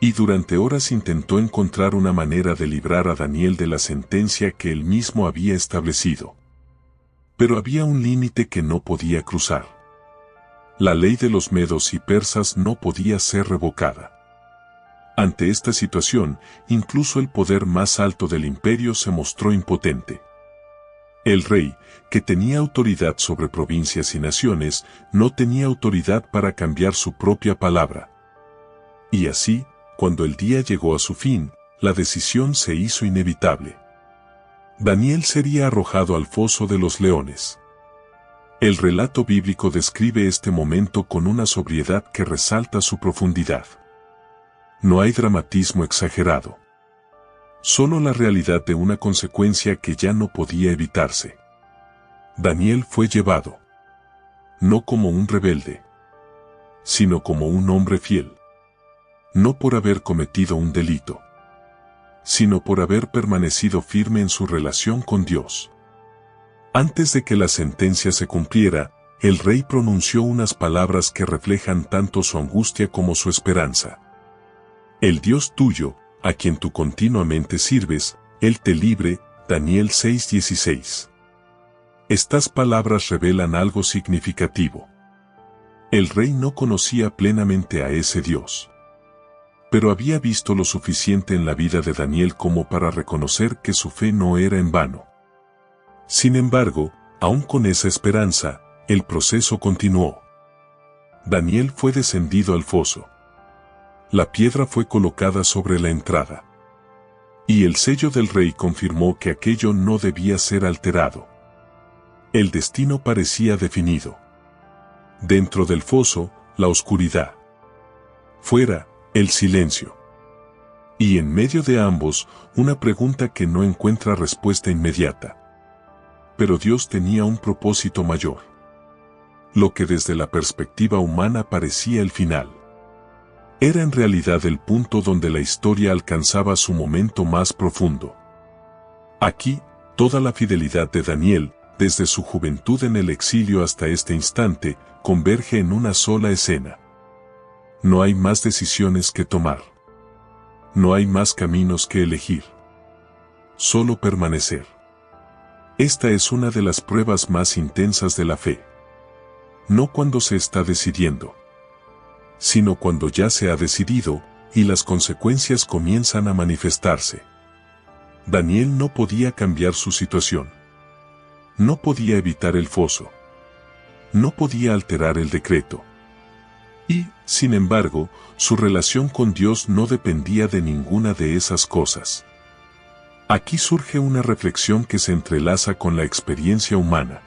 Y durante horas intentó encontrar una manera de librar a Daniel de la sentencia que él mismo había establecido. Pero había un límite que no podía cruzar. La ley de los medos y persas no podía ser revocada. Ante esta situación, incluso el poder más alto del imperio se mostró impotente. El rey, que tenía autoridad sobre provincias y naciones, no tenía autoridad para cambiar su propia palabra. Y así, cuando el día llegó a su fin, la decisión se hizo inevitable. Daniel sería arrojado al foso de los leones. El relato bíblico describe este momento con una sobriedad que resalta su profundidad. No hay dramatismo exagerado. Solo la realidad de una consecuencia que ya no podía evitarse. Daniel fue llevado. No como un rebelde, sino como un hombre fiel. No por haber cometido un delito, sino por haber permanecido firme en su relación con Dios. Antes de que la sentencia se cumpliera, el rey pronunció unas palabras que reflejan tanto su angustia como su esperanza. El Dios tuyo, a quien tú continuamente sirves, Él te libre, Daniel 6:16. Estas palabras revelan algo significativo. El rey no conocía plenamente a ese Dios, pero había visto lo suficiente en la vida de Daniel como para reconocer que su fe no era en vano. Sin embargo, aún con esa esperanza, el proceso continuó. Daniel fue descendido al foso. La piedra fue colocada sobre la entrada. Y el sello del rey confirmó que aquello no debía ser alterado. El destino parecía definido. Dentro del foso, la oscuridad. Fuera, el silencio. Y en medio de ambos, una pregunta que no encuentra respuesta inmediata. Pero Dios tenía un propósito mayor. Lo que desde la perspectiva humana parecía el final, era en realidad el punto donde la historia alcanzaba su momento más profundo. Aquí, toda la fidelidad de Daniel, desde su juventud en el exilio hasta este instante, converge en una sola escena. No hay más decisiones que tomar. No hay más caminos que elegir. Solo permanecer. Esta es una de las pruebas más intensas de la fe. No cuando se está decidiendo, sino cuando ya se ha decidido, y las consecuencias comienzan a manifestarse. Daniel no podía cambiar su situación. No podía evitar el foso. No podía alterar el decreto. Y, sin embargo, su relación con Dios no dependía de ninguna de esas cosas. Aquí surge una reflexión que se entrelaza con la experiencia humana.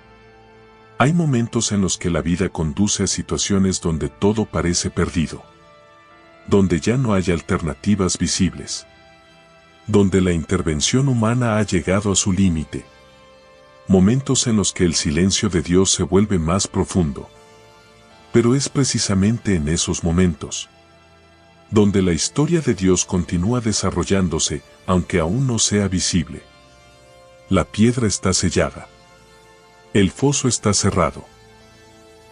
Hay momentos en los que la vida conduce a situaciones donde todo parece perdido. Donde ya no hay alternativas visibles. Donde la intervención humana ha llegado a su límite. Momentos en los que el silencio de Dios se vuelve más profundo. Pero es precisamente en esos momentos donde la historia de Dios continúa desarrollándose, aunque aún no sea visible. La piedra está sellada. El foso está cerrado.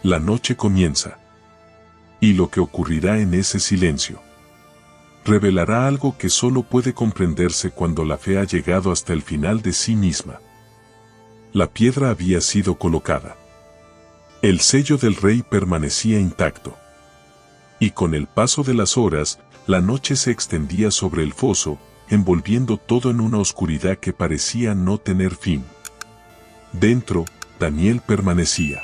La noche comienza. Y lo que ocurrirá en ese silencio revelará algo que solo puede comprenderse cuando la fe ha llegado hasta el final de sí misma. La piedra había sido colocada. El sello del rey permanecía intacto. Y con el paso de las horas, la noche se extendía sobre el foso, envolviendo todo en una oscuridad que parecía no tener fin. Dentro, Daniel permanecía.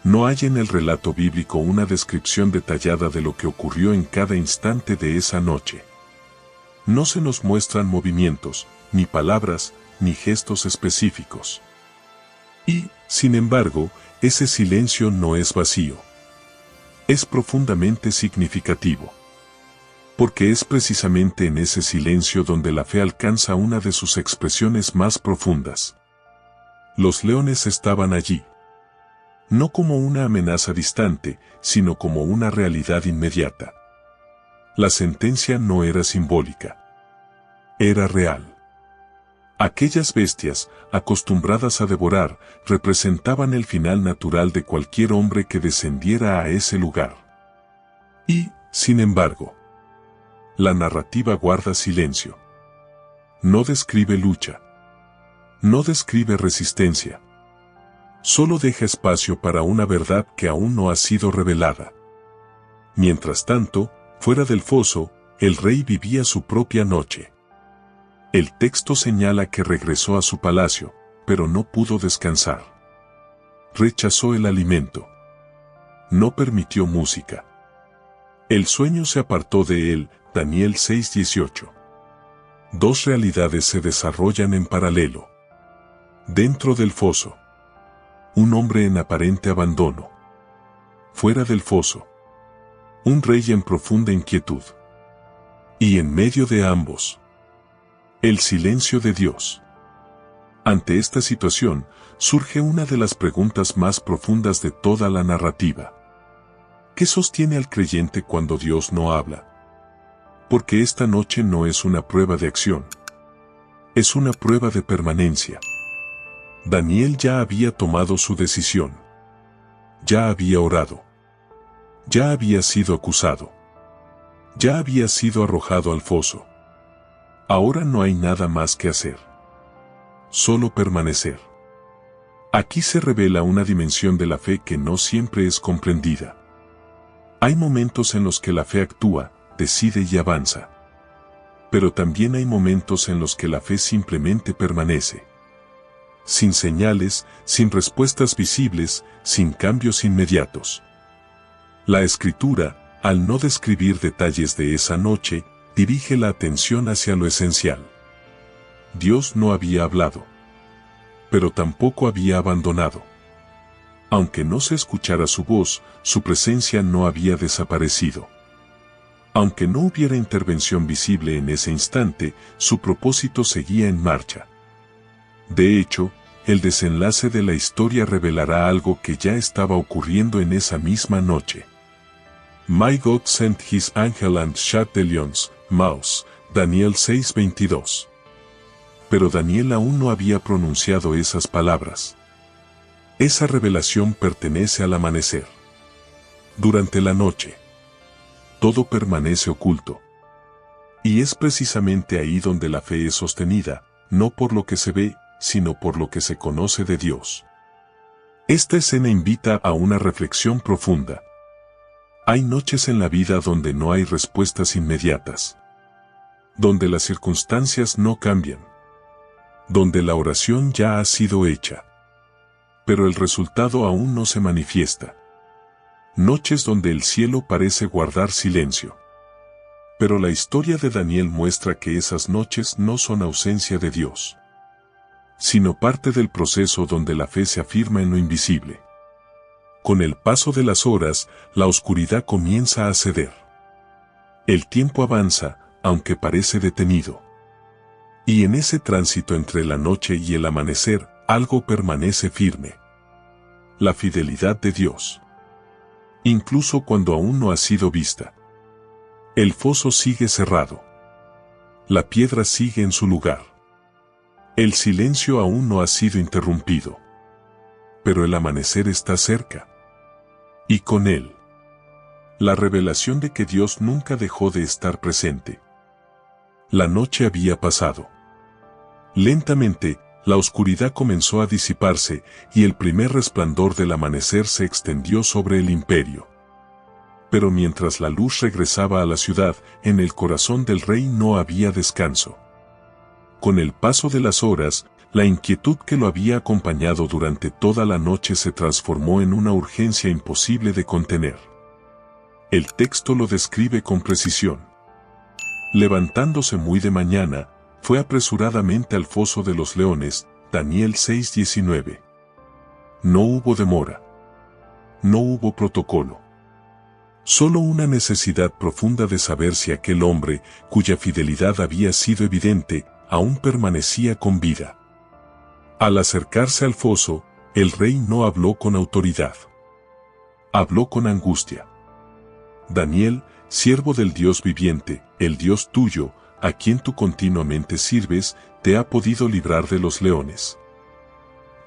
No hay en el relato bíblico una descripción detallada de lo que ocurrió en cada instante de esa noche. No se nos muestran movimientos, ni palabras, ni gestos específicos. Y, sin embargo, ese silencio no es vacío. Es profundamente significativo. Porque es precisamente en ese silencio donde la fe alcanza una de sus expresiones más profundas. Los leones estaban allí. No como una amenaza distante, sino como una realidad inmediata. La sentencia no era simbólica. Era real. Aquellas bestias, acostumbradas a devorar, representaban el final natural de cualquier hombre que descendiera a ese lugar. Y, sin embargo, la narrativa guarda silencio. No describe lucha. No describe resistencia. Solo deja espacio para una verdad que aún no ha sido revelada. Mientras tanto, fuera del foso, el rey vivía su propia noche. El texto señala que regresó a su palacio, pero no pudo descansar. Rechazó el alimento. No permitió música. El sueño se apartó de él, Daniel 6:18. Dos realidades se desarrollan en paralelo. Dentro del foso. Un hombre en aparente abandono. Fuera del foso. Un rey en profunda inquietud. Y en medio de ambos, el silencio de Dios. Ante esta situación, surge una de las preguntas más profundas de toda la narrativa. ¿Qué sostiene al creyente cuando Dios no habla? Porque esta noche no es una prueba de acción. Es una prueba de permanencia. Daniel ya había tomado su decisión. Ya había orado. Ya había sido acusado. Ya había sido arrojado al foso. Ahora no hay nada más que hacer. Solo permanecer. Aquí se revela una dimensión de la fe que no siempre es comprendida. Hay momentos en los que la fe actúa, decide y avanza. Pero también hay momentos en los que la fe simplemente permanece. Sin señales, sin respuestas visibles, sin cambios inmediatos. La Escritura, al no describir detalles de esa noche, dirige la atención hacia lo esencial. Dios no había hablado. pero tampoco había abandonado. Aunque no se escuchara su voz, su presencia no había desaparecido. Aunque no hubiera intervención visible en ese instante, su propósito seguía en marcha. De hecho, el desenlace de la historia revelará algo que ya estaba ocurriendo en esa misma noche. My God sent his angel and shut the lions' mouths, Daniel 6:22. Pero Daniel aún no había pronunciado esas palabras. Esa revelación pertenece al amanecer. Durante la noche, todo permanece oculto. Y es precisamente ahí donde la fe es sostenida, no por lo que se ve, sino por lo que se conoce de Dios. Esta escena invita a una reflexión profunda. Hay noches en la vida donde no hay respuestas inmediatas, donde las circunstancias no cambian, donde la oración ya ha sido hecha, pero el resultado aún no se manifiesta. Noches donde el cielo parece guardar silencio. Pero la historia de Daniel muestra que esas noches no son ausencia de Dios, sino parte del proceso donde la fe se afirma en lo invisible. Con el paso de las horas, la oscuridad comienza a ceder. El tiempo avanza, aunque parece detenido. Y en ese tránsito entre la noche y el amanecer, algo permanece firme. La fidelidad de Dios. Incluso cuando aún no ha sido vista. El foso sigue cerrado. La piedra sigue en su lugar. El silencio aún no ha sido interrumpido. Pero el amanecer está cerca. Y con él, la revelación de que Dios nunca dejó de estar presente. La noche había pasado. Lentamente, la oscuridad comenzó a disiparse y el primer resplandor del amanecer se extendió sobre el imperio. Pero mientras la luz regresaba a la ciudad, en el corazón del rey no había descanso. Con el paso de las horas, la inquietud que lo había acompañado durante toda la noche se transformó en una urgencia imposible de contener. El texto lo describe con precisión. Levantándose muy de mañana, fue apresuradamente al foso de los leones, Daniel 6:19. No hubo demora. No hubo protocolo. Solo una necesidad profunda de saber si aquel hombre, cuya fidelidad había sido evidente, aún permanecía con vida. Al acercarse al foso, el rey no habló con autoridad. Habló con angustia. Daniel, siervo del Dios viviente, el Dios tuyo, a quien tú continuamente sirves, te ha podido librar de los leones.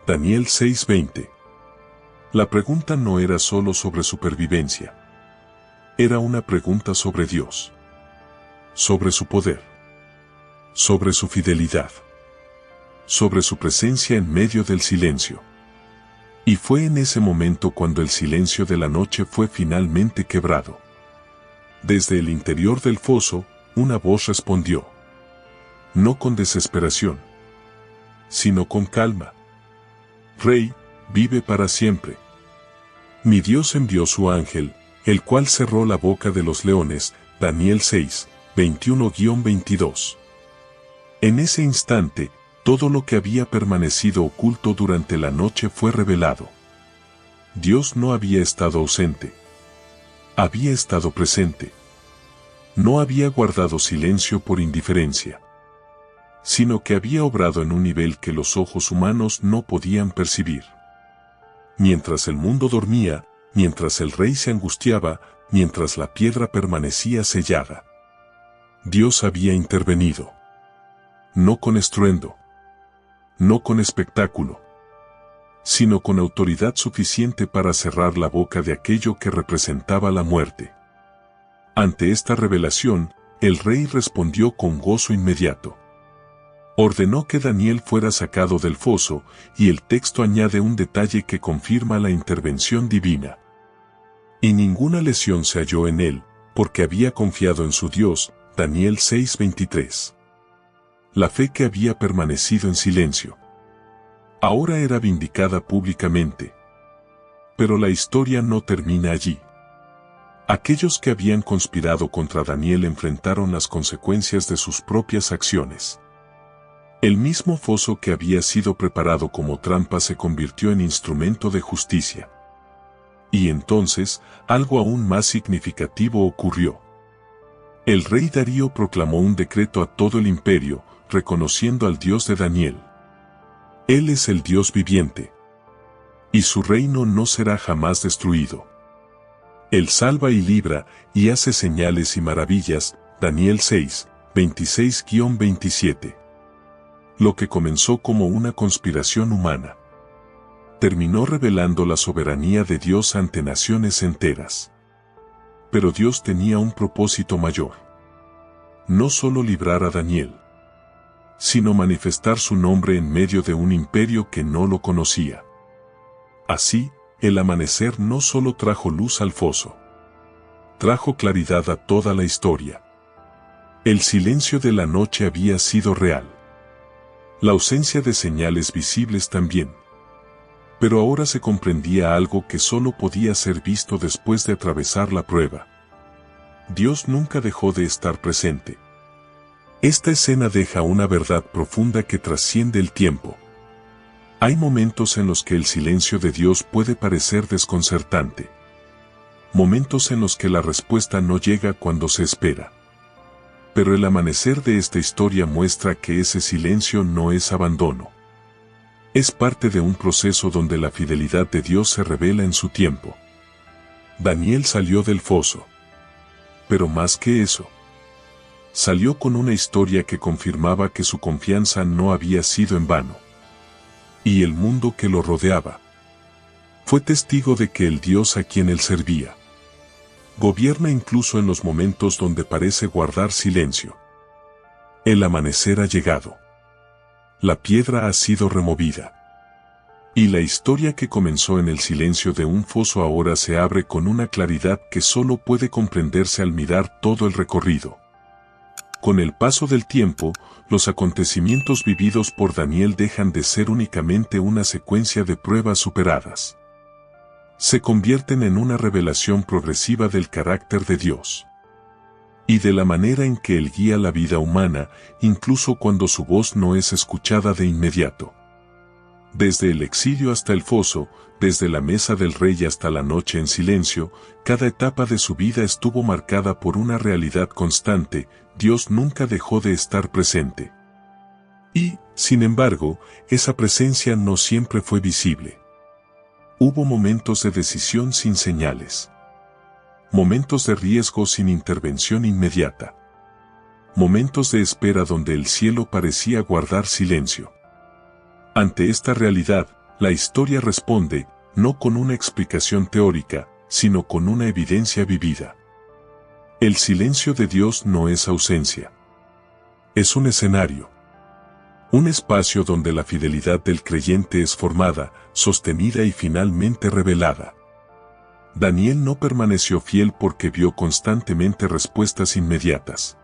Daniel 6:20. La pregunta no era solo sobre supervivencia. Era una pregunta sobre Dios. Sobre su poder. Sobre su fidelidad. Sobre su presencia en medio del silencio. Y fue en ese momento cuando el silencio de la noche fue finalmente quebrado. Desde el interior del foso, una voz respondió. No con desesperación, sino con calma. Rey, vive para siempre. Mi Dios envió su ángel, el cual cerró la boca de los leones, Daniel 6, 21-22. En ese instante, todo lo que había permanecido oculto durante la noche fue revelado. Dios no había estado ausente. Había estado presente. No había guardado silencio por indiferencia, sino que había obrado en un nivel que los ojos humanos no podían percibir. Mientras el mundo dormía, mientras el rey se angustiaba, mientras la piedra permanecía sellada, Dios había intervenido. No con estruendo, no con espectáculo, sino con autoridad suficiente para cerrar la boca de aquello que representaba la muerte. Ante esta revelación, el rey respondió con gozo inmediato. Ordenó que Daniel fuera sacado del foso, y el texto añade un detalle que confirma la intervención divina. Y ninguna lesión se halló en él, porque había confiado en su Dios, Daniel 6:23. La fe que había permanecido en silencio ahora era vindicada públicamente. Pero la historia no termina allí. Aquellos que habían conspirado contra Daniel enfrentaron las consecuencias de sus propias acciones. El mismo foso que había sido preparado como trampa se convirtió en instrumento de justicia. Y entonces, algo aún más significativo ocurrió. El rey Darío proclamó un decreto a todo el imperio, reconociendo al Dios de Daniel. Él es el Dios viviente. Y su reino no será jamás destruido. Él salva y libra, y hace señales y maravillas. Daniel 6, 26-27. Lo que comenzó como una conspiración humana terminó revelando la soberanía de Dios ante naciones enteras. Pero Dios tenía un propósito mayor. No solo librar a Daniel, sino manifestar su nombre en medio de un imperio que no lo conocía. Así, el amanecer no solo trajo luz al foso, trajo claridad a toda la historia. El silencio de la noche había sido real. La ausencia de señales visibles también. Pero ahora se comprendía algo que solo podía ser visto después de atravesar la prueba. Dios nunca dejó de estar presente. Esta escena deja una verdad profunda que trasciende el tiempo. Hay momentos en los que el silencio de Dios puede parecer desconcertante. Momentos en los que la respuesta no llega cuando se espera. Pero el amanecer de esta historia muestra que ese silencio no es abandono. Es parte de un proceso donde la fidelidad de Dios se revela en su tiempo. Daniel salió del foso. Pero más que eso, salió con una historia que confirmaba que su confianza no había sido en vano. Y el mundo que lo rodeaba fue testigo de que el Dios a quien él servía gobierna incluso en los momentos donde parece guardar silencio. El amanecer ha llegado. La piedra ha sido removida. Y la historia que comenzó en el silencio de un foso ahora se abre con una claridad que solo puede comprenderse al mirar todo el recorrido. Con el paso del tiempo, los acontecimientos vividos por Daniel dejan de ser únicamente una secuencia de pruebas superadas. Se convierten en una revelación progresiva del carácter de Dios. Y de la manera en que Él guía la vida humana, incluso cuando su voz no es escuchada de inmediato. Desde el exilio hasta el foso, desde la mesa del rey hasta la noche en silencio, cada etapa de su vida estuvo marcada por una realidad constante: Dios nunca dejó de estar presente. Y, sin embargo, esa presencia no siempre fue visible. Hubo momentos de decisión sin señales. Momentos de riesgo sin intervención inmediata. Momentos de espera donde el cielo parecía guardar silencio. Ante esta realidad, la historia responde, no con una explicación teórica, sino con una evidencia vivida. El silencio de Dios no es ausencia. Es un escenario. Un espacio donde la fidelidad del creyente es formada, sostenida y finalmente revelada. Daniel no permaneció fiel porque vio constantemente respuestas inmediatas.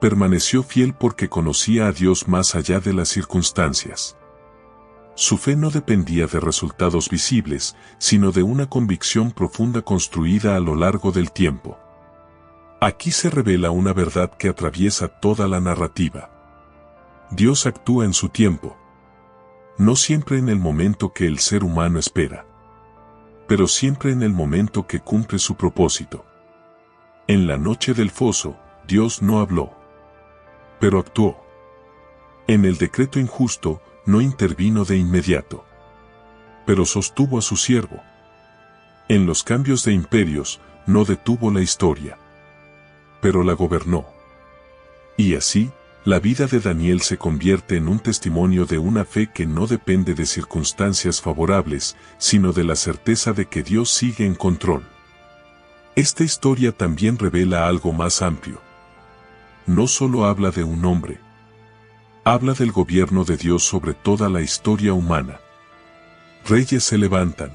Permaneció fiel porque conocía a Dios más allá de las circunstancias. Su fe no dependía de resultados visibles, sino de una convicción profunda construida a lo largo del tiempo. Aquí se revela una verdad que atraviesa toda la narrativa. Dios actúa en su tiempo. No siempre en el momento que el ser humano espera, pero siempre en el momento que cumple su propósito. En la noche del foso, Dios no habló, pero actuó. En el decreto injusto, no intervino de inmediato, pero sostuvo a su siervo. En los cambios de imperios, no detuvo la historia, pero la gobernó. Y así, la vida de Daniel se convierte en un testimonio de una fe que no depende de circunstancias favorables, sino de la certeza de que Dios sigue en control. Esta historia también revela algo más amplio. No solo habla de un hombre, habla del gobierno de Dios sobre toda la historia humana. Reyes se levantan,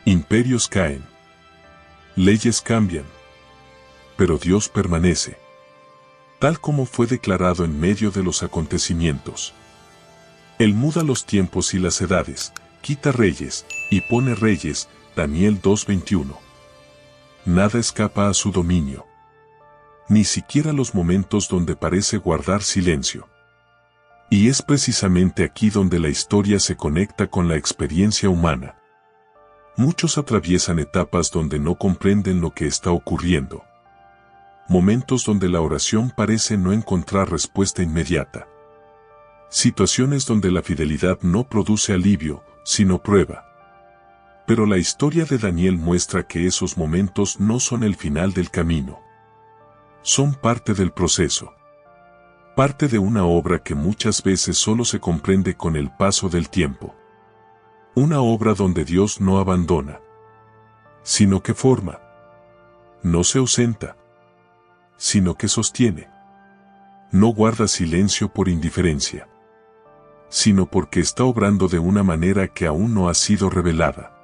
imperios caen, leyes cambian, pero Dios permanece, tal como fue declarado en medio de los acontecimientos. Él muda los tiempos y las edades, quita reyes, y pone reyes. Daniel 2:21. Nada escapa a su dominio. Ni siquiera los momentos donde parece guardar silencio. Y es precisamente aquí donde la historia se conecta con la experiencia humana. Muchos atraviesan etapas donde no comprenden lo que está ocurriendo. Momentos donde la oración parece no encontrar respuesta inmediata. Situaciones donde la fidelidad no produce alivio, sino prueba. Pero la historia de Daniel muestra que esos momentos no son el final del camino. Son parte del proceso. Parte de una obra que muchas veces solo se comprende con el paso del tiempo. Una obra donde Dios no abandona, sino que forma. No se ausenta, sino que sostiene. No guarda silencio por indiferencia, sino porque está obrando de una manera que aún no ha sido revelada.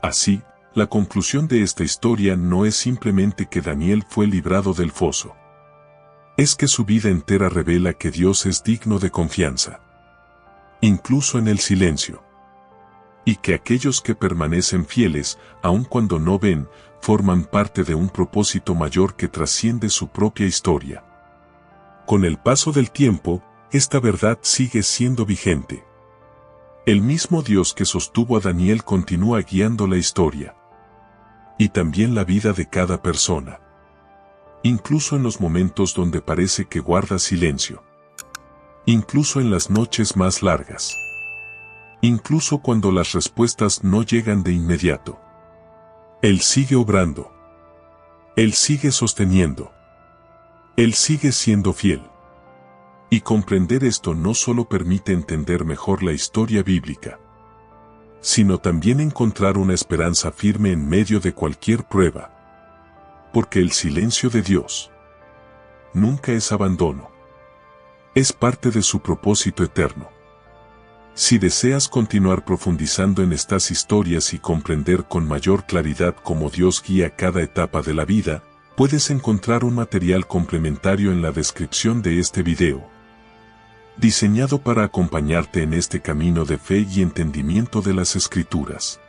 Así, la conclusión de esta historia no es simplemente que Daniel fue librado del foso. Es que su vida entera revela que Dios es digno de confianza, incluso en el silencio. Y que aquellos que permanecen fieles, aun cuando no ven, forman parte de un propósito mayor que trasciende su propia historia. Con el paso del tiempo, esta verdad sigue siendo vigente. El mismo Dios que sostuvo a Daniel continúa guiando la historia. Y también la vida de cada persona. Incluso en los momentos donde parece que guarda silencio. Incluso en las noches más largas. Incluso cuando las respuestas no llegan de inmediato. Él sigue obrando. Él sigue sosteniendo. Él sigue siendo fiel. Y comprender esto no solo permite entender mejor la historia bíblica, sino también encontrar una esperanza firme en medio de cualquier prueba. Porque el silencio de Dios nunca es abandono. Es parte de su propósito eterno. Si deseas continuar profundizando en estas historias y comprender con mayor claridad cómo Dios guía cada etapa de la vida, puedes encontrar un material complementario en la descripción de este video, diseñado para acompañarte en este camino de fe y entendimiento de las Escrituras.